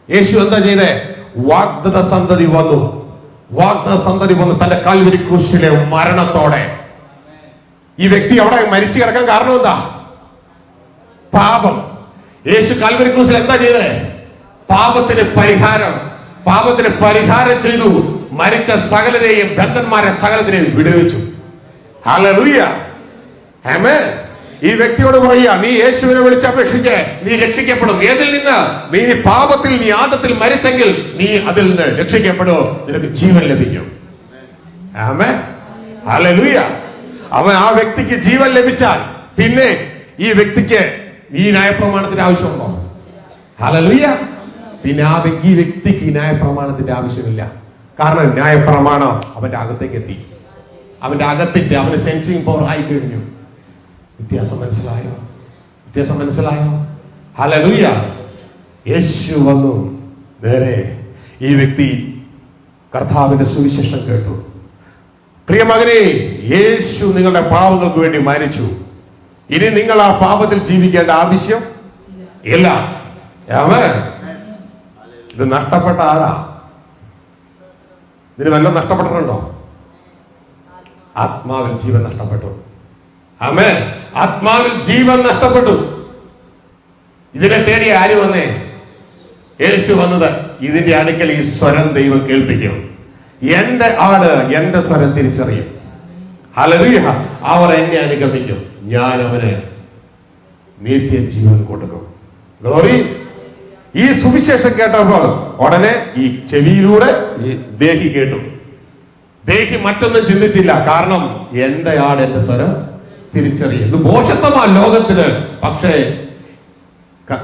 യേശു എന്താ ചെയ്തേ? വാഗ്ദത്ത സന്തതി വന്നു. വാഗ്ദത്ത സന്തതി വന്നു തന്റെ കാൽവരി ക്രൂശിലെ മരണത്തോടെ. ഈ വ്യക്തി അവിടെ മരിച്ചു കിടക്കാൻ കാരണം എന്താ? പാപം. യേശു കാൽവരി ക്രൂശിൽ എന്താ ചെയ്തേ? പാപത്തിന് പരിഹാരം ചെയ്തു. മരിച്ച സകലരെയും, ബന്ധന്മാരെ സകലത്തിനെയും വിടുവിച്ചു. ഹല്ലേലൂയ, ആമേൻ. ഈ വ്യക്തിയോട് പറയുക, നീ യേശുവിനെ വിളിച്ചപേക്ഷിച്ച് നീ രക്ഷിക്കപ്പെടും. ഏതിൽ നിന്ന്? നീ പാപത്തിൽ, നീ ആദത്തിൽ മരിച്ചെങ്കിൽ നീ അതിൽ നിന്ന് രക്ഷിക്കപ്പെടും, നിനക്ക് ജീവൻ ലഭിക്കും. ആമേൻ, ഹല്ലേലൂയ. അവൻ ആ വ്യക്തിക്ക് ജീവൻ ലഭിച്ചാൽ പിന്നെ ഈ വ്യക്തിക്ക് ഈ ന്യായപ്രമാണത്തിന്റെ ആവശ്യമുണ്ടോ? ഹല്ലേലൂയ. പിന്നെ ഈ വ്യക്തിക്ക് ന്യായപ്രമാണത്തിന്റെ ആവശ്യമില്ല. കാരണം ന്യായപ്രമാണം അവന്റെ അകത്തേക്ക് എത്തി. അവന്റെ അകത്തേക്ക് അവന് സെൻസിങ് പവർ ആയി കഴിഞ്ഞു. വ്യത്യാസം മനസ്സിലായോ? വ്യത്യാസം മനസ്സിലായോ? ഹല്ലേലൂയ. യേശു വന്നു. നേരെ ഈ വ്യക്തി കർത്താവിന്റെ സുവിശേഷം കേട്ടു. പ്രിയ മകനെ, യേശു നിങ്ങളുടെ പാപങ്ങൾക്ക് വേണ്ടി മരിച്ചു. ഇനി നിങ്ങൾ ആ പാപത്തിൽ ജീവിക്കേണ്ട ആവശ്യം ഇല്ല. ആമേൻ. ഇത് നഷ്ടപ്പെട്ട ആളാ. ഇതിന് വല്ലതും നഷ്ടപ്പെട്ടിട്ടുണ്ടോ? ആത്മാവിൽ ജീവൻ നഷ്ടപ്പെട്ടു. ആമേൻ. ആത്മാവിൽ ജീവൻ നഷ്ടപ്പെട്ടു. ഇതിനെ തേടി ആര് വന്നേ? യേശു വന്നത്. ഇതിന്റെ അടുക്കൽ ഈ സ്വരം ദൈവം കേൾപ്പിക്കും. എന്റെ ആട് എന്റെ സ്വരം തിരിച്ചറിയും. ഹല്ലേലൂയ. അവർ എന്നെ അനുഗമിക്കും, ഞാൻ അവന് നിത്യജീവൻ കൊടുക്കും. ഗ്ലോറി. ഈ സുവിശേഷം കേട്ടപ്പോൾ ഉടനെ ഈ ചെവിയിലൂടെ ഈ ദേഹി കേട്ടു. ദേഹി മറ്റൊന്നും ചിന്തിച്ചില്ല. കാരണം എന്റെ ആട് എന്റെ സ്വരം തിരിച്ചറിയും. ഇത് ഭോഷത്വമാ ലോകത്തിന്. പക്ഷേ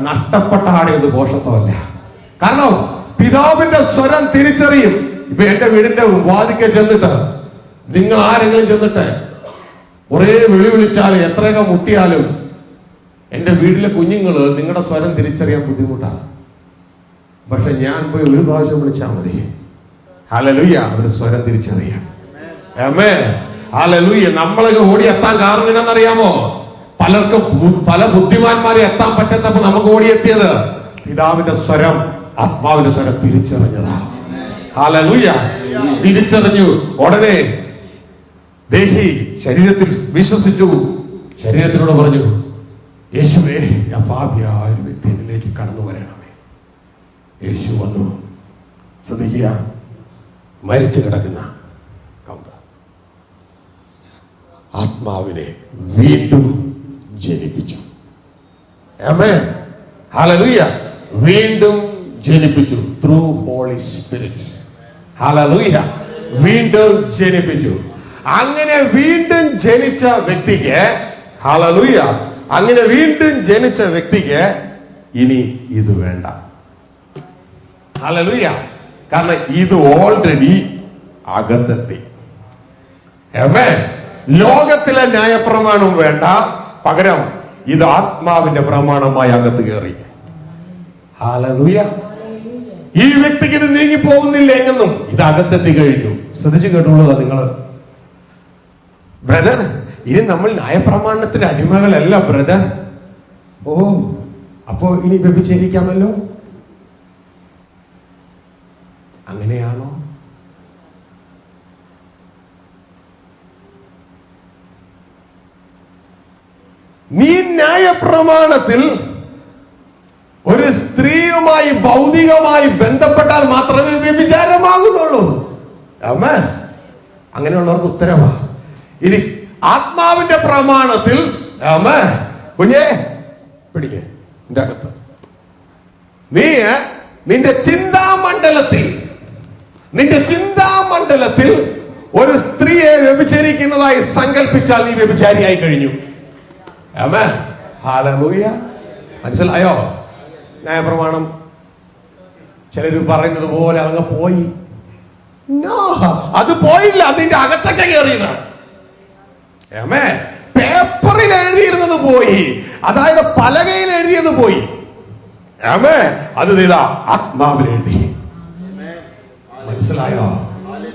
നഷ്ടപ്പെട്ട ആട് ഇത് ഭോഷത്വമല്ല. കാരണം പിതാവിന്റെ സ്വരം തിരിച്ചറിയും. ഇപ്പൊ എന്റെ വീടിന്റെ വാതിക്കെ ചെന്നിട്ട് നിങ്ങൾ ആരെങ്കിലും ചെന്നിട്ട് കുറെ വിളിച്ചാലും എത്രയൊക്കെ മുട്ടിയാലും എന്റെ വീട്ടിലെ കുഞ്ഞുങ്ങള് നിങ്ങളുടെ സ്വരം തിരിച്ചറിയാൻ ബുദ്ധിമുട്ടാണ്. പക്ഷെ ഞാൻ പോയി ഒരു പ്രാവശ്യം വിളിച്ചാൽ മതി. ഹല്ലേലൂയ. അവര് സ്വരം തിരിച്ചറിയാം. ആമേൻ. ഹല്ലേലൂയ. നമ്മളൊക്കെ ഓടിയെത്താൻ കാരണം എന്നറിയാമോ? പലർക്കും പല ബുദ്ധിമാന്മാരെ എത്താൻ പറ്റാത്തപ്പോ നമുക്ക് ഓടിയെത്തിയത് പിതാവിന്റെ സ്വരം, ആത്മാവിന്റെ സ്വരം തിരിച്ചറിഞ്ഞതാ. ഹല്ലേലൂയ. തിരിച്ചറിഞ്ഞു. ഉടനെ ദേഹി ശരീരത്തിൽ വിശ്വസിച്ചു. ശരീരത്തിനോട് പറഞ്ഞു, യേശുവേ, ഞാൻ പാപിയായ ഒരു വ്യക്തിയിലേക്ക് കടന്നു വരണമേ. യേശു വന്നു. ശ്രദ്ധിക്കുക, മരിച്ചു കിടക്കുന്ന ആത്മാവിനെ വീണ്ടും ജനിപ്പിച്ചു. ആമേൻ. ഹല്ലേലൂയ. വീണ്ടും ജനിപ്പിച്ചു. Through holy spirit. ഹല്ലേലൂയ. വീണ്ടും ജനിപ്പിച്ചു. അങ്ങനെ വീണ്ടും ജനിച്ച വ്യക്തിക്ക്, ഹല്ലേലൂയ, അങ്ങനെ വീണ്ടും ജനിച്ച വ്യക്തിക്ക് ഇനി ഇത് വേണ്ട. ഹല്ലേലൂയ. കാരണം ഇത് ഓൾറെഡി അകത്തെത്തി. ആമേൻ. ലോകത്തിലെ ന്യായപ്രമാണം വേണ്ട, പകരം ഇത് ആത്മാവിന്റെ പ്രമാണമായി അകത്ത് കയറി. ഹല്ലേലൂയ. ഈ വ്യക്തിക്ക് ഇത് നീങ്ങി പോകുന്നില്ല എങ്ങും. ഇത് അകത്തെത്തി കഴിഞ്ഞു. ശ്രദ്ധിച്ചു കേട്ടുള്ളതാ നിങ്ങള്. ബ്രദർ, ഇനി നമ്മൾ ന്യായപ്രമാണത്തിന്റെ അടിമകളല്ല ബ്രദർ. ഓ, അപ്പോ ഇനി വ്യഭിചരിക്കാമല്ലോ. അങ്ങനെയാണോ? നീ ന്യായപ്രമാണത്തിൽ ഒരു സ്ത്രീയുമായി ഭൗതികമായി ബന്ധപ്പെട്ടാൽ മാത്രമേ വ്യഭിചാരമാകുന്നുള്ളൂ. ആമേൻ. അങ്ങനെയുള്ളവർക്ക് ഉത്തരവാ. ഇനി ആത്മാവിന്റെ പ്രമാണത്തിൽ, ആമേൻ, കുഞ്ഞേ പിടിക്കേ, എന്റെ അകത്ത് നീ നിന്റെ ചിന്താമണ്ഡലത്തിൽ ഒരു സ്ത്രീയെ വ്യഭിചരിക്കുന്നതായി സങ്കല്പിച്ചാൽ നീ വ്യഭിചാരിയായി കഴിഞ്ഞു. ആമേൻ. ഹല്ലേലൂയ. മനസ്സിലായോ? ന്യായപ്രമാണം ചിലർ പറയുന്നത് പോലെ അങ്ങ് പോയി. അത് പോയില്ല, അതിന്റെ അകത്തൊക്കെ കയറിയതാണ്. ആമേൻ. പേപ്പറിൽ എഴുതിയിരുന്നത് പോയി, അതായത് പലകയിൽ എഴുതിയത് പോയി. ആമേൻ. അത് ഇതാ ആത്മാവിൽ എഴുതി. മനസ്സിലായോ?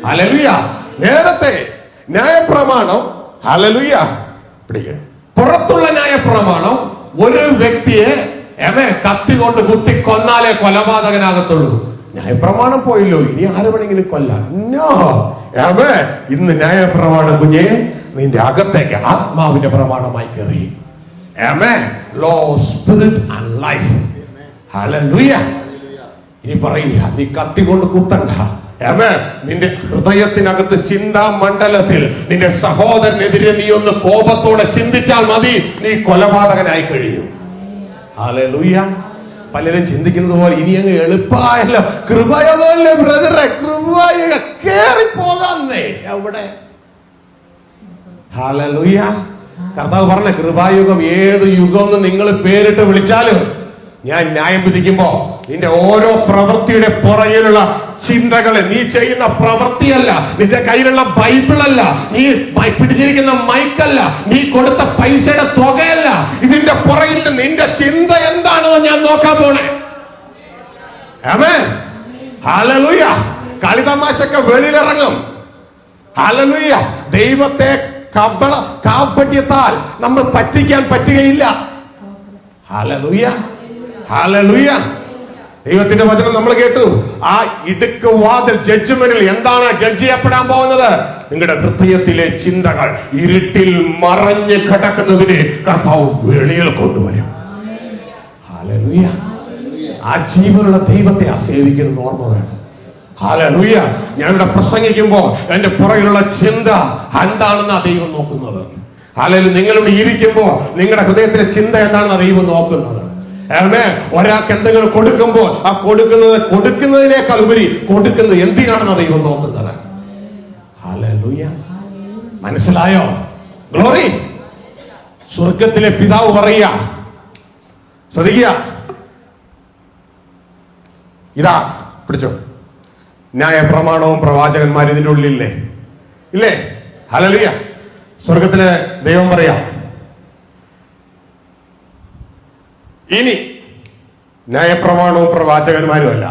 ഹല്ലേലൂയ. നേരത്തെ ന്യായപ്രമാണം, ഹല്ലേലൂയ, പിടിക്കണം, പുറത്തുള്ള ന്യായപ്രമാണം ഒരു വ്യക്തിയെ കത്തി കൊണ്ട് കുത്തി കൊന്നാലേ കൊലപാതകനാകത്തുള്ളൂ. ന്യായപ്രമാണം പോയല്ലോ, ഇനി ആര് വേണമെങ്കിലും കൊല്ലാം. ഇന്ന് ന്യായപ്രമാണം കുഞ്ഞെ നിന്റെ അകത്തേക്ക് ആത്മാവിന്റെ പ്രമാണമായി കയറി. Law, spirit and life. ഹല്ലേലൂയ. ഇനി പറയുക, നീ കത്തി കൊണ്ട് കുത്തണ്ട. നിന്റെ ഹൃദയത്തിനകത്ത് ചിന്താമണ്ഡലത്തിൽ നിന്റെ സഹോദരനെതിരെ നീ ഒന്ന് കോപത്തോടെ ചിന്തിച്ചാൽ മതി, നീ കൊലപാതകനായി കഴിഞ്ഞു. ഹല്ലേലൂയ. പലരും ചിന്തിക്കുന്നത് പോലെ ഇനി അങ്ങ് എളുപ്പമായല്ലോ, കൃപയല്ലേ ബ്രദറെ, കൃപയ കേറി പോകാന്നേ എവിടെ. ഹല്ലേലൂയ. കർത്താവ് പറഞ്ഞ കൃപായുഗം ഏത് യുഗം എന്ന് നിങ്ങൾ പേരിട്ട് വിളിച്ചാലും ഞാൻ ന്യായം വിധിക്കുമ്പോ നിന്റെ ഓരോ പ്രവൃത്തിയുടെ പുറകിലുള്ള ചിന്തകളെ, നീ ചെയ്യുന്ന പ്രവൃത്തിയല്ല, നിന്റെ കയ്യിലുള്ള ബൈബിളല്ല, നീ പിടിച്ചിരിക്കുന്ന മൈക്കല്ല, നീ കൊടുത്ത പൈസയുടെ തുകയല്ല, ഇതിന്റെ പുറകിൽ നിന്റെ ചിന്ത എന്താണെന്ന് ഞാൻ നോക്കാൻ പോണേ. ആമേൻ. ഹല്ലേലൂയ. കളിതമാശൊക്കെ വെളിയിലിറങ്ങും. ഹല്ലേലൂയ. ദൈവത്തെ കാപട്യത്താൽ നമ്മൾ പറ്റിക്കാൻ പറ്റുകയില്ല. ഹല്ലേലൂയ. ഹല്ലേലൂയ. ദൈവത്തിന്റെ വചനം നമ്മൾ കേട്ടു. ആ ഇടുക്ക് വാതിൽ ജഡ്ജ്മെന്റിൽ എന്താണ് ജഡ്ജ് ചെയ്യപ്പെടാൻ പോകുന്നത്? നിങ്ങളുടെ ഹൃദയത്തിലെ ചിന്തകൾ ഇരുട്ടിൽ മറഞ്ഞു കിടക്കുന്നതിനെ കർത്താവ് വെളിയിൽ കൊണ്ടുവരും. ഹല്ലേലൂയ. ആ ജീവനുള്ള ദൈവത്തെ സേവിക്കുന്നത് ഓർമ്മ വേണം. ഹല്ലേലൂയ. ഞാനിവിടെ പ്രസംഗിക്കുമ്പോ എന്റെ പുറകിലുള്ള ചിന്ത എന്താണെന്നാ ദൈവം നോക്കുന്നത്. ഹല്ലേലൂയ. നിങ്ങളിവിടെ ഇരിക്കുമ്പോ നിങ്ങളുടെ ഹൃദയത്തിലെ ചിന്ത എന്താണെന്നാ ദൈവം നോക്കുന്നത്. ഒരാൾക്ക് എന്തെങ്കിലും കൊടുക്കുമ്പോൾ ആ കൊടുക്കുന്നതിനേക്കാൾ ഉപരി കൊടുക്കുന്നത് എന്തിനാണെന്ന് ദൈവം നോക്കുന്നത്. ഹല്ലേലൂയ. മനസ്സിലായോ? ഗ്ലോറി. സ്വർഗത്തിലെ പിതാവ് പറയുക, ശ്രദ്ധിക്കുക, ഇതാ പിടിച്ചോ, ന്യായപ്രമാണവും പ്രവാചകന്മാരും ഇതിന്റെ ഉള്ളിലില്ലേ? ഇല്ലേ? ഹല്ലേലൂയ. സ്വർഗത്തിലെ ദൈവം പറയാ, ഇനി ന്യായപ്രമാണവും പ്രവാചകന്മാരും അല്ല,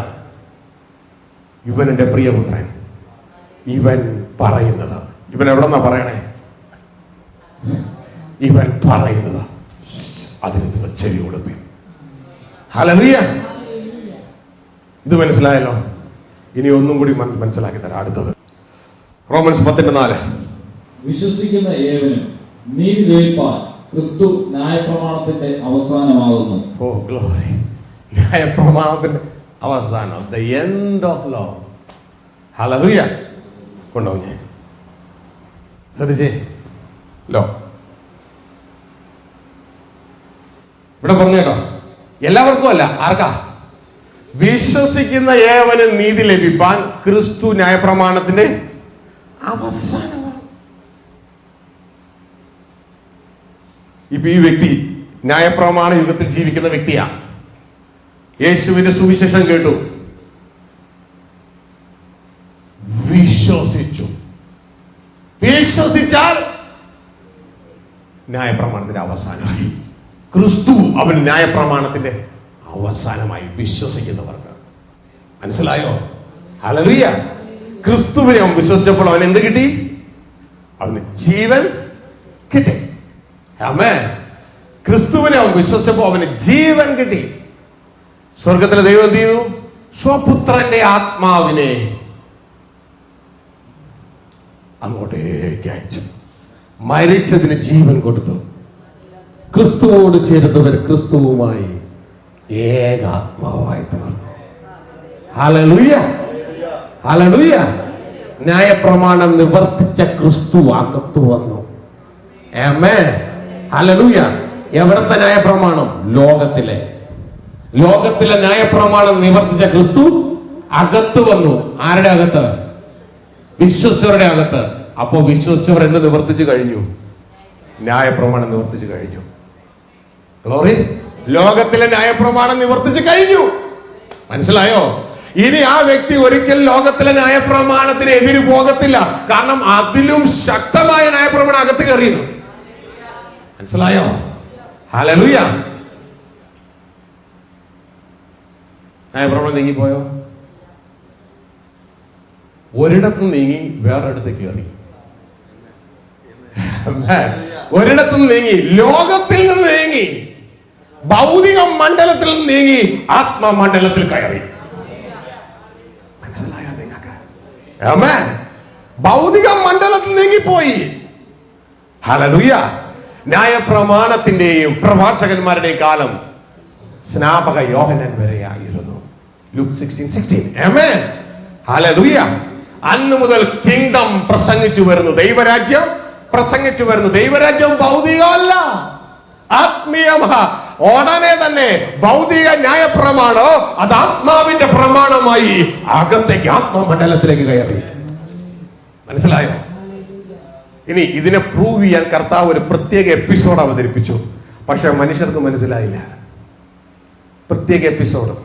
ഇവൻ എന്റെ പ്രിയപുത്രൻ, ഇവൻ പറയുന്നത്. ഇവൻ എവിടെന്നാ പറയണേ? ഇവൻ പറയുന്നത് അതിന് നിങ്ങൾ ചെവി കൊടുപ്പി. ഹല്ലേലൂയ. ഇത് മനസ്സിലായല്ലോ? ഇനി ഒന്നും കൂടി മനസ്സിലാക്കി തരാം. അടുത്തത് റോമൻസ് 10:4. വിശ്വസിക്കുന്ന ഏവനും നീതി ലഭിപ്പാൻ ക്രിസ്തു ന്യായപ്രമാണത്തിന്റെ അവസാനമാകുന്നു. ഓ ഗ്ലോറി. ന്യായപ്രമാണത്തിന്റെ അവസാനം, the end of law. Hallelujah. കൊണ്ടുപോകും ഞാൻ. ശ്രദ്ധിച്ചേ, ലോ ഇവിടെ പറഞ്ഞേട്ടോ, എല്ലാവർക്കും അല്ല. ആർക്കാ? വിശ്വസിക്കുന്ന ഏവനും നീതി ലഭിപ്പാൻ ക്രിസ്തു ന്യായപ്രമാണത്തിന്റെ അവസാനമാണ്. ഇപ്പൊ ഈ വ്യക്തി ന്യായപ്രമാണ യുഗത്തിൽ ജീവിക്കുന്ന വ്യക്തിയാണ്. യേശുവിന്റെ സുവിശേഷം കേട്ടു, വിശ്വസിച്ചാൽ ന്യായപ്രമാണത്തിന്റെ അവസാനമായി. ക്രിസ്തു അവൻ ന്യായപ്രമാണത്തിന്റെ അവസാനമായി വിശ്വസിക്കുന്നവർക്ക്. മനസ്സിലായോ? ഹല്ലേലൂയ. ക്രിസ്തുവിനെ അവൻ വിശ്വസിച്ചപ്പോൾ അവൻ എന്ത് കിട്ടി? അവന് ജീവൻ കിട്ടി. ആമേൻ. ക്രിസ്തുവിനെ അവൻ വിശ്വസിച്ചപ്പോൾ അവന് ജീവൻ കിട്ടി. സ്വർഗത്തിലെ ദൈവം എന്ത് ചെയ്തു? സ്വപുത്രന്റെ ആത്മാവിനെ അങ്ങോട്ടേക്ക് അയച്ചു. മരിച്ചതിന് ജീവൻ കൊടുത്തു. ക്രിസ്തുവോട് ചേരുന്നവർ ക്രിസ്തുവുമായി ഏകാത്മാവായി തീർന്നു. ഹല്ലേലൂയ. ഹല്ലേലൂയ. ന്യായപ്രമാണം നിവർത്തിച്ച ക്രിസ്തു അകത്തു വന്നു. ആമേൻ. ഹല്ലേലൂയ. എവിടത്തെ ന്യായപ്രമാണം? ലോകത്തിലെ. ലോകത്തിലെ ന്യായപ്രമാണം നിവർത്തിച്ച ക്രിസ്തു അകത്ത് വന്നു. ആരുടെ അകത്ത്? വിശ്വസ്തരുടെ അകത്ത്. അപ്പോ വിശ്വസ്തർ എന്ത് നിവർത്തിച്ചു കഴിഞ്ഞു? ന്യായപ്രമാണം നിവർത്തിച്ചു കഴിഞ്ഞു. ഗ്ലോറി. ലോകത്തിലെ ന്യായപ്രമാണം നിവർത്തിച്ചു കഴിഞ്ഞു. മനസ്സിലായോ? ഇനി ആ വ്യക്തി ഒരിക്കൽ ലോകത്തിലെ ന്യായപ്രമാണത്തിന് എതിര് പോകത്തില്ല. കാരണം അതിലും ശക്തമായ ന്യായപ്രമാണം അകത്ത് കയറിയിരുന്നു. മനസ്സിലായോ? ഹല്ലേലൂയ. ന്യായപ്രമാണം നീങ്ങിപ്പോയോ? ഒരിടത്ത് നീങ്ങി വേറൊരിടത്ത് കയറി. ഒരിടത്ത് നീങ്ങി, ലോകത്തിൽ നിന്ന് നീങ്ങി, ഭൗതിക മണ്ഡലത്തിൽ നിന്ന് നീങ്ങി, ആത്മമണ്ഡലത്തിൽ കയറി. മനസ്സിലായോ നിങ്ങൾക്ക്? ആമേൻ. ഭൗതിക മണ്ഡലത്തിൽ നീങ്ങിപ്പോയി. ഹല്ലേലൂയ. ന്യായപ്രമാണത്തിന്റെയും പ്രവാചകന്മാരുടെയും കാലം സ്നാപക യോഹന്നാൻ വരെയായിരുന്നു. ലൂക്ക് 16:16. ആമേൻ. ഹല്ലേലൂയ. അന്ന് മുതൽ കിങ്ഡം പ്രസംഗിച്ചു വരുന്നു. ദൈവരാജ്യം പ്രസംഗിച്ചു വരുന്നു. ദൈവരാജ്യം ഭൗതികമല്ല, ആത്മീയമാ. ഉടനെ തന്നെ ഭൗതിക ന്യായപ്രമാണോ അത് ആത്മാവിന്റെ പ്രമാണമായി അകത്തേക്ക്, ആത്മമണ്ഡലത്തിലേക്ക് കയറി. മനസ്സിലായോ? ഇനി ഇതിനെ പ്രൂവ് ചെയ്യാൻ കർത്താവ് ഒരു പ്രത്യേക എപ്പിസോഡ് അവതരിപ്പിച്ചു. പക്ഷെ മനുഷ്യർക്ക് മനസ്സിലായില്ല. പ്രത്യേക എപ്പിസോഡ്.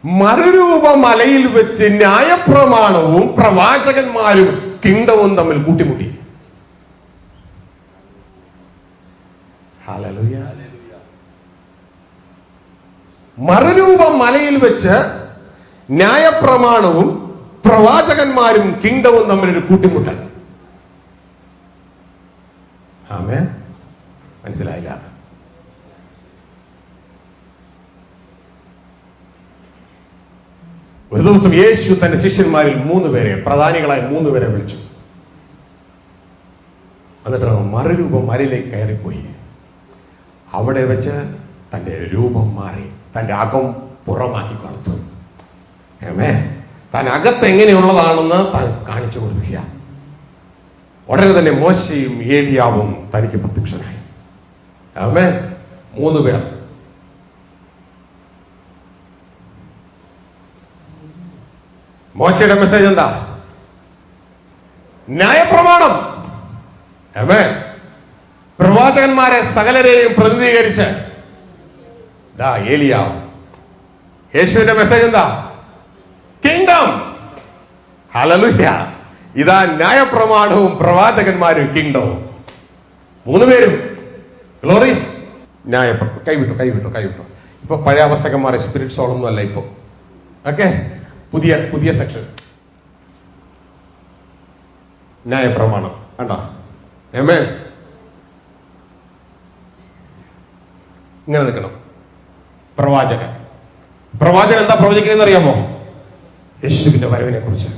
മറുരൂപ മലയിൽ വെച്ച് ന്യായപ്രമാണവും പ്രവാചകന്മാരും കിങ്ഡവും തമ്മിൽ കൂട്ടിമുട്ടി. ഹല്ലേലൂയ. മറുരൂപ മലയിൽ വെച്ച് ന്യായപ്രമാണവും പ്രവാചകന്മാരും കിങ്ഡവും തമ്മിലൊരു കൂട്ടിമുട്ടൽ. ആമേൻ. മനസ്സിലായില്ല? ഒരു ദിവസം യേശു തന്റെ ശിഷ്യന്മാരിൽ 3 പേരെ, പ്രധാനികളായ 3 പേരെ വിളിച്ചു. എന്നിട്ട് മറുരൂപ മലയിലേക്ക് കയറിപ്പോയി. അവിടെ വെച്ച് തന്റെ രൂപം മാറി, തന്റെ അകം പുറമാക്കി കൊടുത്തു. താൻ അകത്ത് എങ്ങനെയുള്ളതാണെന്ന് താൻ കാണിച്ചു കൊടുക്കുക. ഉടനെ തന്നെ മോശയും ഏലിയാവും തനിക്ക് പ്രത്യക്ഷനായി. ആമേൻ. 3 പേർ. മോശയുടെ മെസ്സേജ് എന്താ? ന്യായപ്രമാണം. ആമേൻ. പ്രവാചകന്മാരെ സകലരെയും പ്രതിനിധീകരിച്ച് ഏലിയാവ്. യേശുവിന്റെ മെസ്സേജ് എന്താ? കിങ്ഡം. ഹല്ലേലൂയ. ഇതാ ന്യായപ്രമാണവും പ്രവാചകന്മാരും കിങ്ഡവും. 3 പേരും. ഗ്ലോറി. കൈവിട്ടു. ഇപ്പൊ പഴയ അവസ്ഥക്കന്മാരെ സ്പിരിറ്റ് സോളൊന്നും അല്ല ഇപ്പൊ. ഓക്കെ, പുതിയ സെക്ഷൻ. ന്യായപ്രമാണം കണ്ടോ? ആമേൻ. ഇങ്ങനെ നിൽക്കണം. പ്രവാചകൻ എന്താ പ്രവചിക്കണെന്ന് അറിയാമോ? യേശുവിന്റെ വരവിനെ കുറിച്ച്.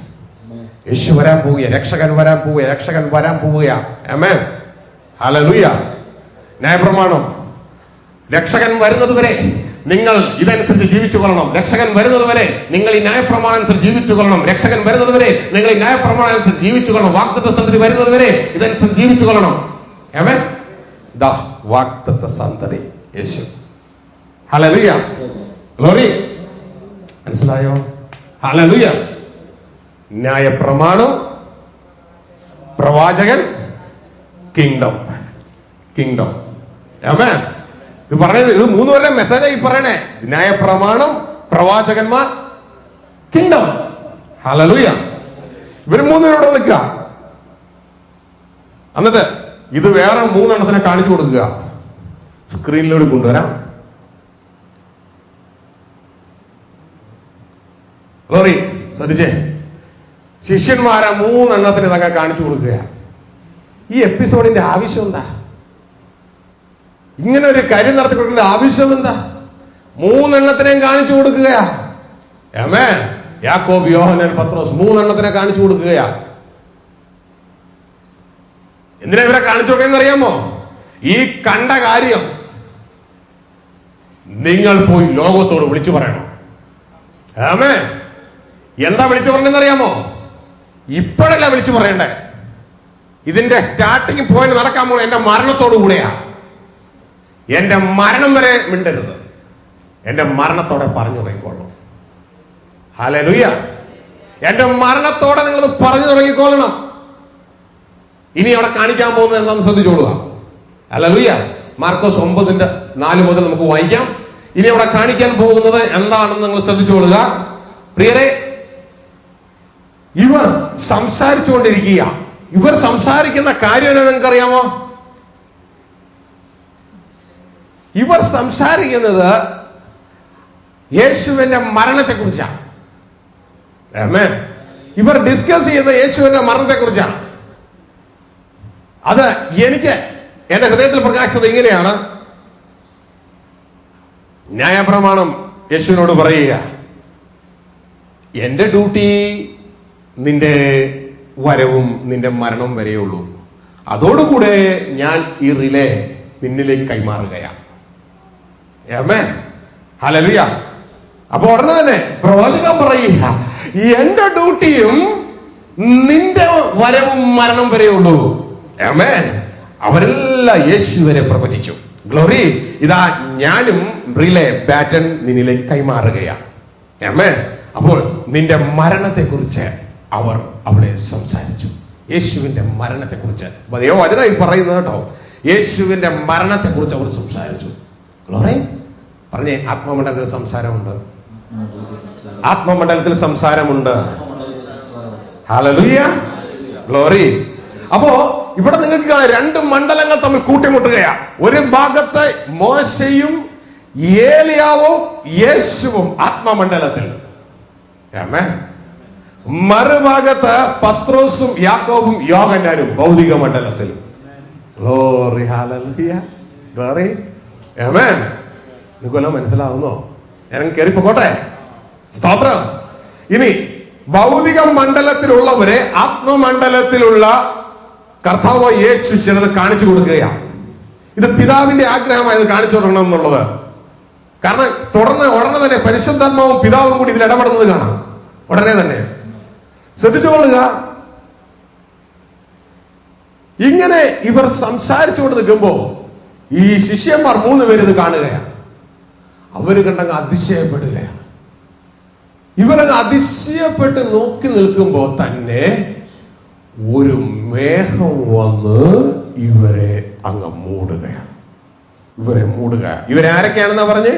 യേശു വരാൻ പോവുക, രക്ഷകൻ വരാൻ പോവുക. ആമേൻ. ഹല്ലേലൂയ. ന്യായപ്രമാണം, രക്ഷകൻ വരുന്നത് വരെ നിങ്ങൾ ഇതനുസരിച്ച് ജീവിച്ചു കൊള്ളണം. രക്ഷകൻ വരുന്നത് വരെ നിങ്ങൾ ഈ ന്യായപ്രമാണം ജീവിച്ചു കൊള്ളണം. രക്ഷകൻ വരുന്നത് വരെ നിങ്ങൾ ഈ ന്യായപ്രമാണം ജീവിച്ചു കൊള്ളണം. വാഗ്ദത്ത സന്തതി വരുന്നത് വരെ ഇതനുസരിച്ച് ജീവിച്ചു കൊള്ളണം. ആമേൻ. ദാ വാഗ്ദത്ത സന്തതി യേശു. ഹല്ലേലൂയ. ഗ്ലോറി. മനസ്സിലായോ? ഹല്ലേലൂയ. ന്യായപ്രമാണം, പ്രവാചകൻ, കിങ്ഡം. ആമേൻ. ഇത് പറയുന്നത്, ഇത് 3 പേരുടെ മെസ്സേജായി പറയണേ. ന്യായപ്രമാണം, പ്രവാചകന്മാർ, കിങ്ഡം. ഹല്ലേലൂയ. ഇവര് 3 പേരോട് നിൽക്കുക. എന്നിട്ട് ഇത് വേറെ 3 എണ്ണത്തിനെ കാണിച്ചു കൊടുക്കുക. സ്ക്രീനിലൂടെ കൊണ്ടുവരാം. ഗ്ലോറി. ശ്രദ്ധിച്ചേ. ശിഷ്യന്മാരെ 3 എണ്ണത്തിന് ഇതൊക്കെ കാണിച്ചു കൊടുക്കുക. ഈ എപ്പിസോഡിന്റെ ആവശ്യം എന്താ? ഇങ്ങനെ ഒരു കാര്യം നടത്തിക്കൊടുക്കേണ്ട ആവശ്യം എന്താ? 3 എണ്ണത്തിനെയും കാണിച്ചു കൊടുക്കുകയാ. ആമേൻ. യാക്കോബ്, യോഹന്നാൻ, പത്രോസ് 3 എണ്ണത്തിനെ കാണിച്ചു കൊടുക്കുകയാ. എന്തിനാ ഇവരെ കാണിച്ചു കൊടുക്കുന്നത് അറിയാമോ? ഈ കണ്ട കാര്യം നിങ്ങൾ പോയി ലോകത്തോട് വിളിച്ചു പറയണം. ആമേൻ. എന്താ വിളിച്ചു പറഞ്ഞെന്ന് അറിയാമോ? ഇപ്പോഴല്ല വിളിച്ചു പറയണ്ടേ. ഇതിന്റെ സ്റ്റാർട്ടിങ് പോയിന്റ് നടക്കാൻ പോകുന്നത് എന്റെ മരണത്തോടു കൂടെയാ. എന്റെ മരണം വരെ മിണ്ടരുത്, എന്റെ മരണത്തോടെ പറഞ്ഞു തുടങ്ങിക്കോളണം. ഹല്ലേലൂയ. എന്റെ മരണത്തോടെ നിങ്ങൾ പറഞ്ഞു തുടങ്ങിക്കോളണം. ഇനി അവിടെ കാണിക്കാൻ പോകുന്നത് എന്താണെന്ന് ശ്രദ്ധിച്ചോളുക. ഹല്ലേലൂയ. മാർക്കോസ് 9:4 മുതൽ നമുക്ക് വായിക്കാം. ഇനി അവിടെ കാണിക്കാൻ പോകുന്നത് എന്താണെന്ന് നിങ്ങൾ ശ്രദ്ധിച്ചോളുക. പ്രിയരെ, ഇവർ സംസാരിച്ചുകൊണ്ടിരിക്കുക. ഇവർ സംസാരിക്കുന്ന കാര്യം എന്താ നിങ്ങൾക്കറിയാമോ? ഇവർ സംസാരിക്കുന്നത് യേശുവിന്റെ മരണത്തെ കുറിച്ചാണ്. ഇവർ ഡിസ്കസ് ചെയ്യുന്ന യേശുവിന്റെ മരണത്തെ കുറിച്ചാണ്. അത് എനിക്ക് എന്റെ ഹൃദയത്തിൽ പ്രകാശിച്ചത് ഇങ്ങനെയാണ്. ന്യായപ്രമാണം യേശുവിനോട് പറയുക, എന്റെ ഡ്യൂട്ടി നിന്റെ വരവും നിന്റെ മരണവും വരെയുള്ളൂ. അതോടുകൂടെ ഞാൻ ഈ റിലേ നിന്നിലേക്ക് കൈമാറുകയാണ്. ആമേൻ. ഹല്ലേലൂയ. അപ്പൊ ഉടനെ തന്നെ പ്രവാചകൻ പറയുക, എന്റെ ഡ്യൂട്ടിയും നിന്റെ വരവും മരണം വരെയുള്ളൂ. ആമേൻ. അവരെല്ലാം യേശുവിനെ പ്രവചിച്ചു. ഗ്ലോറി. ഇതാ ഞാനും റിലേ ബാറ്റൺ നിന്നിലേക്ക് കൈമാറുകയാണ്. ആമേൻ. അപ്പോൾ നിന്റെ മരണത്തെ കുറിച്ച് അവർ അവിടെ സംസാരിച്ചു. യേശുവിന്റെ മരണത്തെ കുറിച്ച് വചനമായി പറയുന്നത് കേട്ടോ. യേശുവിന്റെ മരണത്തെ കുറിച്ച് അവർ സംസാരിച്ചു. ഗ്ലോറി. പറഞ്ഞേ, ആത്മമണ്ഡലത്തിൽ സംസാരമുണ്ട്. ആത്മമണ്ഡലത്തിൽ സംസാരമുണ്ട്. ഹല്ലേലൂയ. ഗ്ലോറി. അപ്പോ ഇവിടെ നിങ്ങൾക്ക് കാണാം, രണ്ട് മണ്ഡലങ്ങൾ തമ്മിൽ കൂട്ടിമുട്ടുകയാ. ഒരു ഭാഗത്ത് മോശയും ഏലിയാവും യേശുവും ആത്മമണ്ഡലത്തിൽ, മറുഭാഗത്ത് പത്രോസും യാക്കോബും യോഹന്നാനും ഭൗതിക മണ്ഡലത്തിൽ. ഗ്ലോറി. ഹല്ലേലൂയ. ഗ്ലോറി. ആമേൻ. നിങ്ങൾക്കെല്ലാം മനസ്സിലാവുന്നോ? ഞാൻ കയറിപ്പോട്ടെ. സ്തോത്രം. ഇനി ഭൗതിക മണ്ഡലത്തിലുള്ളവരെ ആത്മമണ്ഡലത്തിലുള്ള കർത്താവ് യേശു ചിലത് കാണിച്ചു കൊടുക്കുകയാണ്. ഇത് പിതാവിന്റെ ആഗ്രഹമായത് കാണിച്ചു കൊടുക്കണം എന്നുള്ളത്. കാരണം ഉടനെ തന്നെ പരിശുദ്ധാത്മാവും പിതാവും കൂടി ഇതിൽ ഇടപെടുന്നത് കാണാം. ഉടനെ തന്നെ ശ്രദ്ധിച്ചുകൊള്ളുക. ഇങ്ങനെ ഇവർ സംസാരിച്ചുകൊണ്ട് നിൽക്കുമ്പോ ഈ ശിഷ്യന്മാർ 3 പേര് ഇത് കാണുകയാണ്. അവര് കണ്ടങ്ങ് അതിശയപ്പെടുകയാണ്. ഇവരങ്ങ് അതിശയപ്പെട്ട് നോക്കി നിൽക്കുമ്പോ തന്നെ ഒരു മേഘം വന്ന് ഇവരെ അങ്ങ് മൂടുകയാണ്. ഇവരാരൊക്കെയാണെന്നാ പറഞ്ഞേ?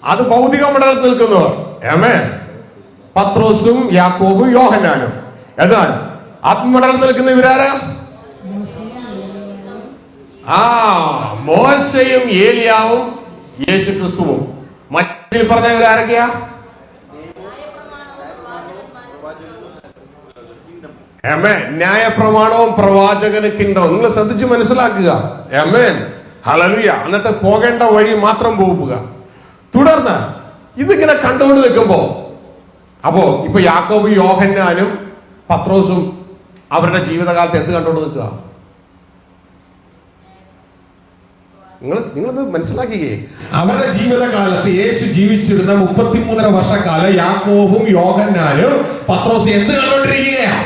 അത് ഭൗതിക മണ്ഡലത്തിൽ നിൽക്കുന്നവർ. ആമേൻ. പത്രോസും യാക്കോബും യോഹന്നാനും. എന്നാൽ ആത്മമണ്ഡലത്തിൽ നിൽക്കുന്ന ഇവരാരാ? മോശയും ഏലിയാവും യേശു ക്രിസ്തുവും. മറ്റു പറഞ്ഞ ഇവരാരൊക്കെയാ? ആമേൻ. ന്യായപ്രമാണവും പ്രവാചകന് കിങ്ഡം. നിങ്ങൾ ശ്രദ്ധിച്ച് മനസ്സിലാക്കുക. ആമേൻ. ഹല്ലേലൂയ. എന്നിട്ട് പോകേണ്ട വഴി മാത്രം പോവുക. തുടർന്ന് ഇതിങ്ങനെ കണ്ടുകൊണ്ട് നിൽക്കുമ്പോ അപ്പോ ഇപ്പൊ യാക്കോബും യോഹന്നാനും പത്രോസും അവരുടെ ജീവിതകാലത്ത് എന്ത് കണ്ടുകൊണ്ട് നിൽക്കുക? നിങ്ങളത് മനസ്സിലാക്കിയേ. അവരുടെ ജീവിതകാലത്ത് യേശു ജീവിച്ചിരുന്ന 33.5 വർഷക്കാലം യാക്കോബും യോഹന്നാനും പത്രോസും എന്ത് കണ്ടുകൊണ്ടിരിക്കുകയാണ്?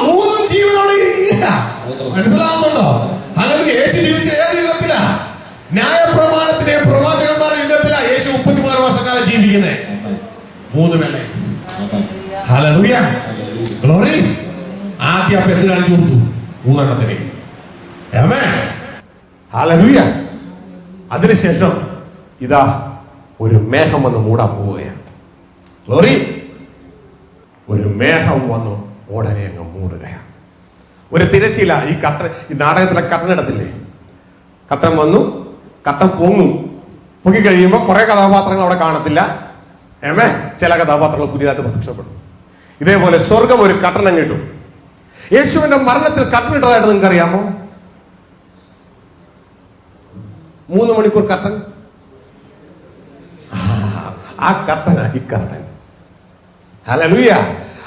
മൂന്നും ജീവനോടെ ഇരിക്കുക. മനസ്സിലാവുന്നുണ്ടോ? അല്ലെങ്കിൽ യേശു ജീവിച്ച ഏത് യുഗത്തിലാ? ന്യായപ്രമാണത്തിന്റെയും പ്രവാചകന്മാരുടെ യുഗത്തിലാ യേശു 33 വർഷക്കാലം ജീവിക്കുന്നത്. 3 പേരെ. ഹല്ലേലൂയ. ഗ്ലോറി. ആദ്യം അപ്പൊ എന്ത് കാണിച്ചു കൊടുത്തു? 3 എണ്ണത്തിന്. ആമേൻ. ഹല്ലേലൂയ. അതിനുശേഷം ഇതാ ഒരു മേഘം വന്ന് മൂടാൻ പോവുകയാണ്. ഗ്ലോറി. ഒരു മേഘം വന്നു ഉടനെ അങ്ങ് മൂടുകയാണ്. ഒരു തിരശീല. ഈ നാടകത്തിലെ കട്ടനിടത്തില്ലേ? കട്ടൻ വന്നു, കട്ടൻ പൊങ്ങും. പൊങ്ങി കഴിയുമ്പോൾ കുറെ കഥാപാത്രങ്ങൾ അവിടെ കാണത്തില്ല. ചില കഥാപാത്രങ്ങൾ പുതിയതായിട്ട് പ്രത്യക്ഷപ്പെടും. ഇതേപോലെ സ്വർഗം ഒരു കട്ടനം കിട്ടും. യേശുവിന്റെ മരണത്തിൽ കട്ടനിട്ടതായിട്ട് നിങ്ങൾക്ക് അറിയാമോ? 3 മണിക്കൂർ കട്ടൻ. ആ കട്ടന ഈ കട്ടൻ. ഹല്ലേലൂയ.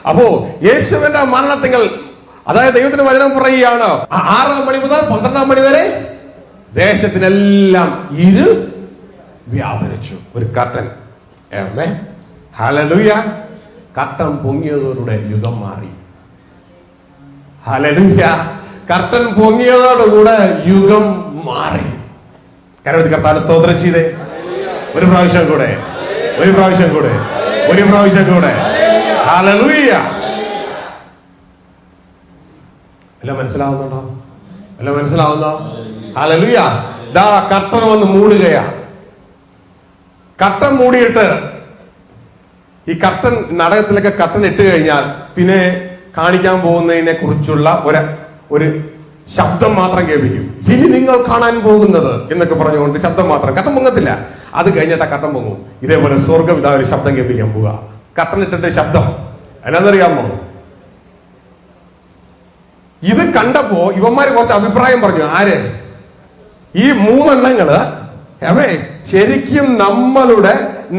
അപ്പോ യേശുവിന്റെ മരണത്തിങ്ങൾ, അതായത് ദൈവത്തിന്റെ വചനം പറയുകയാണ്, 6 മണി മുതൽ 12 മണി വരെ ദേശത്തിനെല്ലാം വ്യാപരിച്ചു. ഒരു കർട്ടൻ. ഹല്ലേലൂയ. കർട്ടൻ പൊങ്ങിയതോടെ യുഗം മാറി. ഹല്ലേലൂയ. കർട്ടൻ പൊങ്ങിയതോടുകൂടെ യുഗം മാറി. കരവത്തി കർത്താവിന് സ്തോത്രം ചെയ്തേ. ഒരു പ്രാവശ്യം കൂടെ, ഒരു പ്രാവശ്യം കൂടെ, ഒരു പ്രാവശ്യം കൂടെ. ഹല്ലേലൂയ. എല്ലാം മനസ്സിലാവുന്നുണ്ടോ? എല്ലാം മനസ്സിലാവുന്നോ? ഹല്ലേലൂയ. ദാ കർട്ടൻ വന്ന് മൂടുകയാ. കർട്ടൻ മൂടിയിട്ട് ഈ കർട്ടൻ നാടകത്തിലൊക്കെ കർട്ടൻ ഇട്ട് കഴിഞ്ഞാൽ പിന്നെ കാണിക്കാൻ പോകുന്നതിനെ കുറിച്ചുള്ള ഒരു ശബ്ദം മാത്രം കേൾപ്പിക്കും. ഇനി നിങ്ങൾ കാണാൻ പോകുന്നത് എന്നൊക്കെ പറഞ്ഞുകൊണ്ട് ശബ്ദം മാത്രം. കർട്ടൻ പൊങ്ങത്തില്ല. അത് കഴിഞ്ഞിട്ട് ആ കർട്ടൻ പൊങ്ങും. ഇതേപോലെ സ്വർഗം ഇതാ ഒരു ശബ്ദം കേൾപ്പിക്കാൻ പോവുക. കർട്ടൻ ഇട്ടിട്ട് ശബ്ദം എന്നാന്നറിയാമോ? ഇത് കണ്ടപ്പോ ഇവന്മാര് കുറച്ച് അഭിപ്രായം പറഞ്ഞു. ആര്? ഈ മൂന്നെണ്ണങ്ങള് ശരിക്കും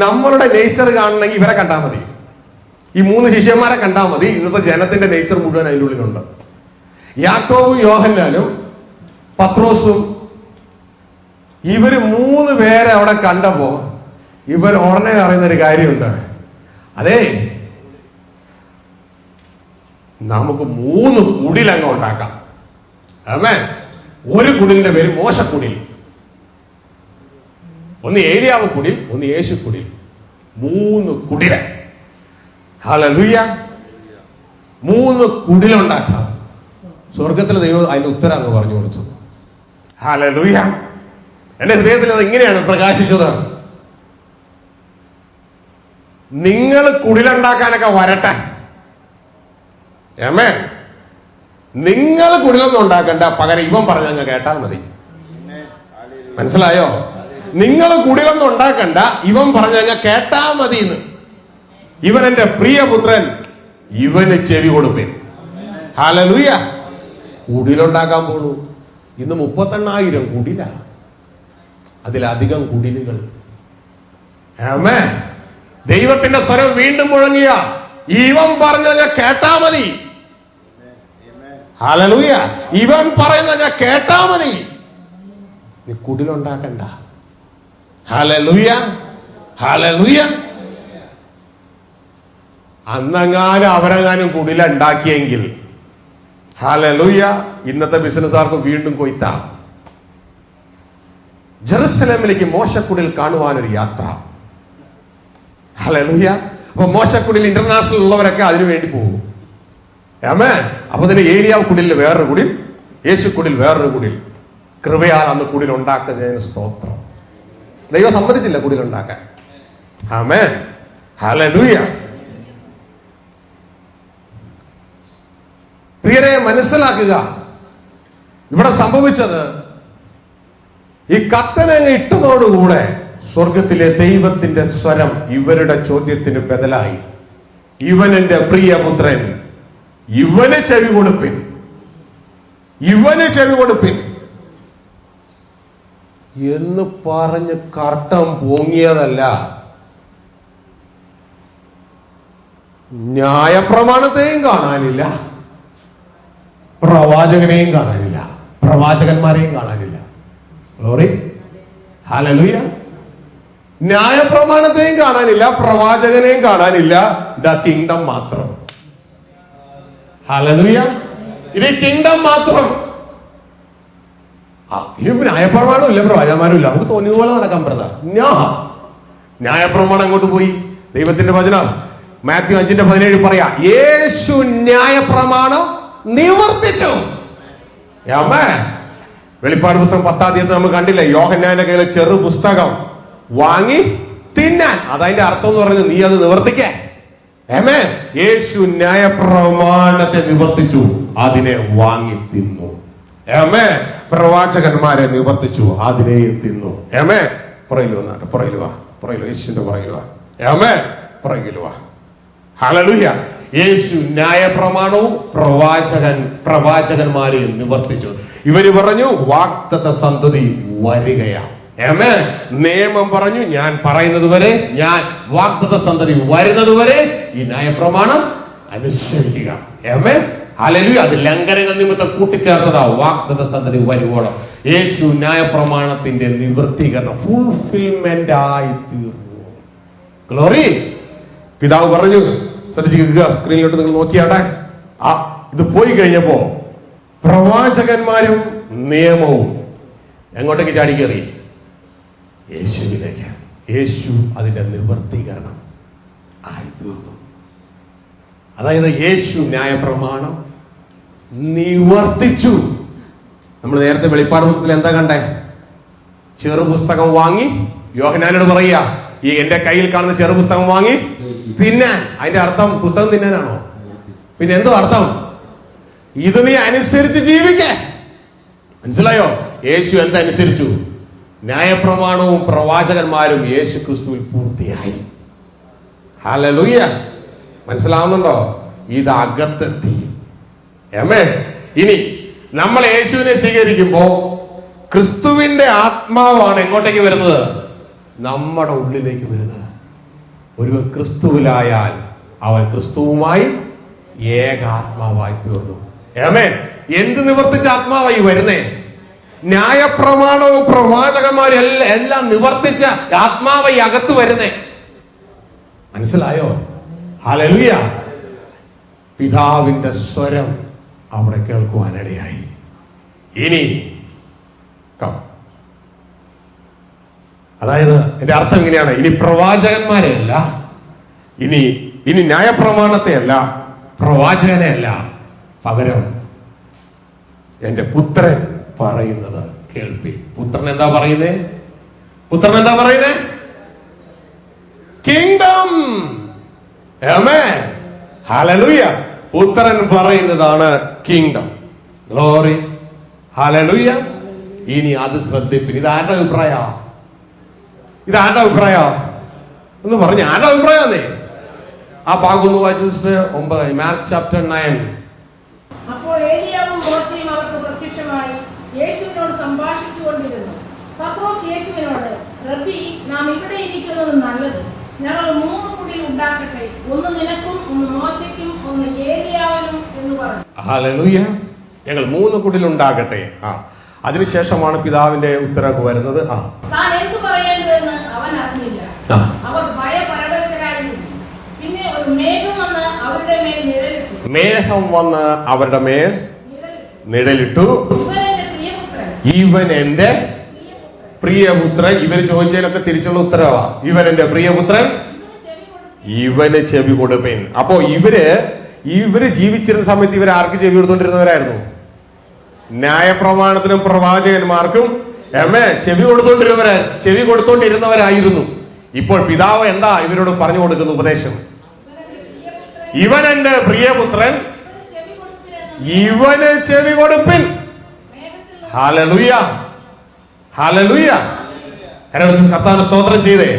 നമ്മളുടെ നേച്ചർ കാണണമെങ്കിൽ ഇവരെ കണ്ടാൽ മതി. ഈ മൂന്ന് ശിഷ്യന്മാരെ കണ്ടാൽ മതി. ഇന്നത്തെ ജനത്തിന്റെ നേച്ചർ മുഴുവൻ അതിൻ്റെ ഉള്ളിലുണ്ട്. യാക്കോബും യോഹന്നാനും പത്രോസും ഇവര് മൂന്ന് പേരെ അവിടെ കണ്ടപ്പോ ഇവർ ഉടനെ അറിയുന്നൊരു കാര്യമുണ്ട്. അതേ, നമുക്ക് 3 കുടിലങ്ങ് ഉണ്ടാക്കാം. ഒരു കുടിലിന്റെ പേര് മോശക്കുടിൽ, ഒന്ന് ഏലിയാവ് കുടിൽ, ഒന്ന് യേശു കുടിൽ. 3 കുടില. ഹല്ലേലൂയ. 3 കുടിലുണ്ടാക്കാം. സ്വർഗത്തിലെ ദൈവം അതിന്റെ ഉത്തരം അങ്ങ് പറഞ്ഞു കൊടുത്തു. ഹല്ലേലൂയ. എന്റെ ഹൃദയത്തിൽ അത് ഇങ്ങനെയാണ് പ്രകാശിച്ചത്. നിങ്ങൾ കുടിലുണ്ടാക്കാനൊക്കെ വരട്ടെ. ആമേൻ. നിങ്ങൾ കുടിലൊന്നും ഉണ്ടാക്കണ്ട, പകരം ഇവൻ പറഞ്ഞങ്ങ് കേട്ടാൽ മതി. മനസ്സിലായോ? നിങ്ങൾ കുടിലൊന്നും ഉണ്ടാക്കണ്ട, ഇവൻ പറഞ്ഞങ്ങ് കേട്ടാ മതി. ഇവൻ എന്റെ പ്രിയപുത്രൻ, ഇവന് ചെവി കൊടുപ്പിൻ. ഹല്ലേലൂയ. കുടിലുണ്ടാക്കാൻ പോണു. ഇന്ന് 38,000 കുടില, അതിലധികം കുടിലുകൾ. ആമേൻ. ദൈവത്തിന്റെ സ്വരം വീണ്ടും മുഴങ്ങിയ ഇവൻ പറഞ്ഞങ്ങ് കേട്ടാ മതി. ഹല്ലേലൂയ. ഇവൻ പറയുന്ന കേട്ടാ മതി. നീ കുടിലുണ്ടാക്കണ്ട. ഹല്ലേലൂയ. ഹല്ലേലൂയ. അന്നെങ്ങാനും അവരെങ്ങാനും കുടിലുണ്ടാക്കിയെങ്കിൽ ഹല്ലേലൂയ, ഇന്നത്തെ ബിസിനസ്സുകാർക്ക് വീണ്ടും കൊയ്ത്താം. ജെറുസലേമിലേക്ക് മോശക്കുടിൽ കാണുവാനൊരു യാത്ര. ഹല്ലേലൂയ. അപ്പൊ മോശക്കുടിൽ ഇന്റർനാഷണൽ ഉള്ളവരൊക്കെ അതിനു വേണ്ടി പോകും. ആമേൻ. അപ്പൊ തന്നെ ഏലിയാവ് കുടിലിൽ വേറൊരു കുടിൽ, യേശു കുടിൽ വേറൊരു കുടിൽ. കൃപയാൽ അന്ന് കുടിൽ ഉണ്ടാക്കുന്നതിന് സ്തോത്രം. ദൈവം സമ്മതിച്ചില്ല കുടിലുണ്ടാക്കാൻ. ആമേൻ. ഹല്ലേലൂയ. പ്രിയരെ, മനസ്സിലാക്കുക, ഇവിടെ സംഭവിച്ചത് ഈ കർട്ടനങ്ങ് ഇട്ടതോടുകൂടെ സ്വർഗത്തിലെ ദൈവത്തിന്റെ സ്വരം ഇവരുടെ ചോദ്യത്തിന് ബദലായി. ഇവൻ എന്റെ പ്രിയപുത്രൻ, ഇവന് ചെവി കൊടുപ്പിൻ, ഇവന് ചെവി കൊടുപ്പിൻ എന്ന് പറഞ്ഞ് കർട്ടൻ പൊങ്ങിയതല്ല. ന്യായപ്രമാണത്തെയും കാണാനില്ല, പ്രവാചകനെയും കാണാനില്ല, പ്രവാചകന്മാരെയും കാണാനില്ല. ഗ്ലോറി. ഹല്ലേലൂയ. ന്യായപ്രമാണത്തെയും കാണാനില്ല, പ്രവാചകനെയും കാണാനില്ല. ദ കിങ്ഡം മാത്രം. ഹല്ലേലൂയ. ഇത് കിങ്ഡം മാത്രം. ഇനി ന്യായപ്രമാണം ഇല്ല, പ്രവാചകന്മാരും ഇല്ല. നമുക്ക് തോന്നിയതുപോലെ നടക്കാൻ പറ്റാ. ന്യായപ്രമാണം അങ്ങോട്ട് പോയി. ദൈവത്തിന്റെ വചനം മാത്യു 5:17 പറയാ, യേശു ന്യായപ്രമാണം നിവർത്തിച്ചു. വെളിപ്പാട് പുസ്തകം 10-ാം അധ്യായത്തിൽ നമ്മൾ കണ്ടില്ലേ, യോഹന്നാന്റെ കയ്യിലെ ചെറു പുസ്തകം വാങ്ങി തിന്നാൻ. അതതിന്റെ അർത്ഥം എന്ന് പറഞ്ഞു, നീ അത് നിവർത്തിക്കേ. യേശു ന്യായപ്രമാണത്തെ നിവർത്തിച്ചു, അതിനെ വാങ്ങി തിന്നു. പ്രവാചകന്മാരെ നിവർത്തിച്ചു, അതിനെയും തിന്നു. പുറകിൽ വന്നാട്ടെ, പുറകിൽ വാ, പുറകിൽ യേശുവിന്റെ പുറകിൽ വാ. പുറകിൽ വാ. ഹല്ലേലൂയ. യേശു ന്യായപ്രമാണവും പ്രവാചകന്മാരെയും നിവർത്തിച്ചു. ഇവര് പറഞ്ഞു വാഗ്ദത്ത സന്തതി വരികയാ. നിയമം പറഞ്ഞു, ഞാൻ പറയുന്നത് വരെ, ഞാൻ വാഗ്ദത്ത സന്തതി വരുന്നത് വരെ ഈ ന്യായപ്രമാണം അനുസരിക്കുക. ഹല്ലേലൂയ. അത് ലംഘനങ്ങൾ നിമിത്തം കൂട്ടിച്ചേർത്തതാ. വാഗ്ദത്ത സന്തതി വരുവോളം യേശു ന്യായപ്രമാണത്തിന്റെ നിവൃത്തീകരണം, ഫുൾഫിൽമെന്റ് ആയി തീർന്നു. ഗ്ലോറി. പിതാവ് പറഞ്ഞു, ശ്രദ്ധിക്കുക, സ്ക്രീനിലോട്ട് നിങ്ങൾ നോക്കിയാട്ടെ. ഇത് പോയി കഴിഞ്ഞപ്പോ പ്രവാചകന്മാരും നിയമവും എങ്ങോട്ടേക്ക് ചാടിക്കേറി? യേശുവിലേക്ക്. യേശു അതിന്റെ നിവർത്തീകരണം ആയി തീർന്നു. അതായത് യേശു ന്യായപ്രമാണം നിവർത്തിച്ചു. നമ്മൾ നേരത്തെ വെളിപ്പാട് പുസ്തകത്തിൽ എന്താ കണ്ടേ? ചെറു പുസ്തകം വാങ്ങി യോഹന്നാനോട് പറയുക, ഈ എന്റെ കയ്യിൽ കാണുന്ന ചെറു പുസ്തകം വാങ്ങി തിന്നാൻ. അതിന്റെ അർത്ഥം പുസ്തകം തിന്നാനാണോ? പിന്നെ എന്തോ അർത്ഥം? ഇത് നീ അനുസരിച്ച് ജീവിക്കേ. മനസ്സിലായോ? യേശു എന്തനുസരിച്ചു? ന്യായപ്രമാണവും പ്രവാചകന്മാരും യേശു ക്രിസ്തുവിൽ പൂർത്തിയായി. ഹല്ലേലൂയ. മനസ്സിലാവുന്നുണ്ടോ? ഇത് അകത്തെത്തി. ആമേൻ. ഇനി നമ്മൾ യേശുവിനെ സ്വീകരിക്കുമ്പോ ക്രിസ്തുവിന്റെ ആത്മാവാണ് എങ്ങോട്ടേക്ക് വരുന്നത്? നമ്മുടെ ഉള്ളിലേക്ക് വരുന്നത്. ഒരുവൻ ക്രിസ്തുവിലായാൽ അവൻ ക്രിസ്തുവുമായി ഏകാത്മാവായി തീർന്നു. ആമേൻ. എന്ത് നിവർത്തിച്ച ആത്മാവായി വരുന്നേ? ന്യായപ്രമാണവും പ്രവാചകന്മാരും എല്ലാം നിവർത്തിച്ച ആത്മാവായി അകത്ത് വരുന്നേ. മനസ്സിലായോ? ഹല്ലേലൂയ. പിതാവിന്റെ സ്വരം അവിടെ കേൾക്കുവാനിടയായി. ഇനി അതായത് എന്റെ അർത്ഥം ഇങ്ങനെയാണ്, ഇനി പ്രവാചകന്മാരെ അല്ല, ഇനി ന്യായപ്രമാണത്തെ അല്ല, പ്രവാചകനെ അല്ല, പകരം എന്റെ പുത്രൻ പറയുന്നത് കേൾപ്പി. പുത്രൻ എന്താ പറയുന്നേ? പുത്രൻ എന്താ പറയുന്നേ? കിങ്ഡം. ആമേൻ. ഹല്ലേലൂയ. പുത്രൻ പറയുന്നതാണ് കിങ്ഡം. ഗ്ലോറി. ഹല്ലേലൂയ. ഇനി അത് ശ്രദ്ധിപ്പിൻ. ഇതാരുടെ അഭിപ്രായ? ഇതാരുടെ അഭിപ്രായ? ഒന്ന് പറഞ്ഞു, ആരുടെ അഭിപ്രായന്നേ? ആ ഭാഗം ഒന്ന് വായിച്ച് 9 മാർക്ക് ചാപ്റ്റർ 9. അപ്പോൾ ഏലിയാവും മോശയും അവർക്ക് പ്രത്യക്ഷമായി യേശുവിനോട് സംഭാഷിച്ചു കൊണ്ടിരുന്നു. പത്രോസ് യേശുവിനോട്, റബ്ബി, നാം ഇവിടെ ഇരിക്കുന്നത് നല്ലത്. ഞങ്ങൾ 3 കുടിൽ ഉണ്ടാക്കട്ടെ, ഒന്ന് നിനക്കും, ഒന്ന് മോശയ്ക്കും, ഒന്ന് ഏലിയാവിനും എന്ന് പറഞ്ഞു. ഹല്ലേലൂയ. ഞങ്ങൾ 3 കുടിൽ ഉണ്ടാകട്ടെ. അതിനുശേഷമാണ് പിതാവിന്റെ ഉത്തരവ് വരുന്നത്. താൻ എന്തു പറയേണ്ടതെന്ന് അവൻ അറിഞ്ഞില്ല. അവർ ഭയപരവശരായിരുന്നു. പിന്നെ ഒരു മേഘം വന്ന് അവരുടെ മേൽ നിഴലിട്ടു. മേഘം വന്ന് അവരുടെ മേൽ നിഴലിട്ടു. ഇവൻ എന്റെ പ്രിയപുത്രൻ. ഇവര് ചോദിച്ചതിനൊക്കെ തിരിച്ചുള്ള ഉത്തരവാ. ഇവൻ എന്റെ പ്രിയപുത്രൻ, ഇവന് ചെവി കൊടുപ്പിൻ. അപ്പോ ഇവര് ജീവിച്ചിരുന്ന സമയത്ത് ഇവർ ആർക്ക് ചെവി കൊടുത്തോണ്ടിരുന്നവരായിരുന്നു? ന്യായപ്രമാണത്തിനും പ്രവാചകന്മാർക്കും ചെവി കൊടുത്തോണ്ടിരുന്നവരായിരുന്നു. ഇപ്പോൾ പിതാവ് എന്താ ഇവരോട് പറഞ്ഞു കൊടുക്കുന്ന ഉപദേശം? ഇവൻ എന്റെ പ്രിയപുത്രൻ, ഇവന് ചെവി കൊടുപ്പിൻ. ഹല്ലേലൂയ. ഹല്ലേലൂയ. കർത്താവിന് സ്തോത്രം ചെയ്തേ.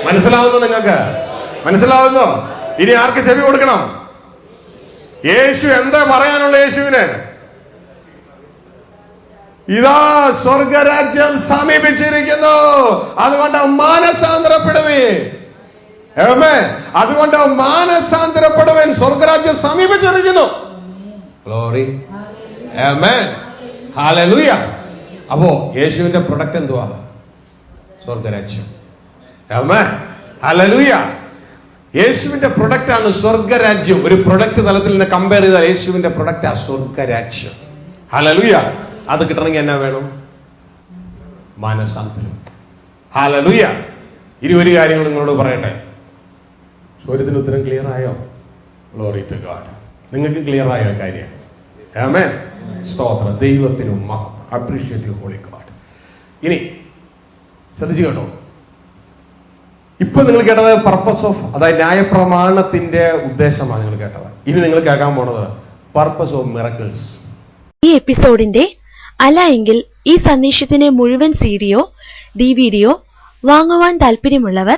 മനസ്സിലാവുന്നു? നിങ്ങൾക്ക് മനസ്സിലാവുന്നോ? ഇനി ആർക്ക് ചെവി കൊടുക്കണം? യേശു എന്താ പറയാനുള്ള? യേശുവിന് ഇതാ സ്വർഗരാജ്യം സമീപിച്ചിരിക്കുന്നു, അതുകൊണ്ട് മാനസാന്തരപ്പെടുവീൻ. അതുകൊണ്ട് മാനസാന്തരപ്പെടുവൻ, സ്വർഗരാജ്യം സമീപിച്ചിരിക്കുന്നു. ഗ്ലോറി. ആമേൻ. ഹല്ലേലൂയ. അപ്പോ യേശുവിന്റെ പ്രൊഡക്റ്റ് എന്തുവാ? സ്വർഗരാജ്യം. ആമേൻ. ഹല്ലേലൂയ. യേശുവിന്റെ പ്രൊഡക്റ്റ് ആണ് സ്വർഗരാജ്യം. ഒരു പ്രൊഡക്റ്റ് തലത്തിൽ നിന്ന് കമ്പയർ ചെയ്താൽ യേശുവിന്റെ പ്രൊഡക്റ്റ് ആ സ്വർഗരാജ്യം. ഹല്ലേലൂയ. അത് കിട്ടണമെങ്കിൽ എന്നാ വേണം? മാനസാന്തരം. ഹല്ലേലൂയ. ഇനി ഒരു കാര്യം നിങ്ങളോട് പറയട്ടെ. ചോദ്യത്തിന് ഉത്തരം ക്ലിയർ ആയോ? Glory to God. നിങ്ങൾക്ക് ക്ലിയർ ആയോ കാര്യം? ആമേൻ. സ്തോത്രം. ദൈവത്തിനും മഹത്വം. Appreciate you holy God. ഇനി ശ്രദ്ധിച്ചു കേട്ടോ. ഇപ്പൊ നിങ്ങൾ കേട്ടത് പർപ്പസ് ഓഫ്, അതായത് ന്യായപ്രമാണത്തിന്റെ ഉദ്ദേശമാണ് നിങ്ങൾ കേട്ടത്. ഇനി നിങ്ങൾ കേൾക്കാൻ പോണത് പർപ്പസ് ഓഫ് മിറക്കിൾസ്. ഈ എപ്പിസോഡിന്റെ അല്ല എങ്കിൽ ഈ സന്ദേശത്തിന്റെ മുഴുവൻ സിഡിയോ ഡിവിഡിയോ വാങ്ങുവാൻ താല്പര്യമുള്ളവർ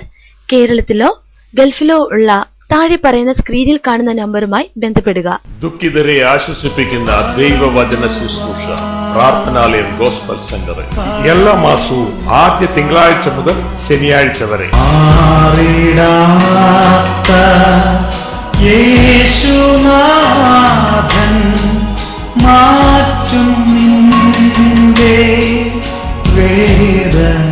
കേരളത്തിലോ ഗൾഫിലോ ഉള്ള താഴെ പറയുന്ന സ്ക്രീനിൽ കാണുന്ന നമ്പറുമായി ബന്ധപ്പെടുക. ദുഃഖിതരെ ആശ്വസിപ്പിക്കുന്ന ദൈവവചന ശുശ്രൂഷ പ്രാർത്ഥനാലയം ഗോസ്ബൽ സെന്റർ എല്ലാ മാസവും ആദ്യ തിങ്കളാഴ്ച മുതൽ ശനിയാഴ്ച വരെ. യേശുനാഥൻ മാറ്റും നിന്റെ വേദന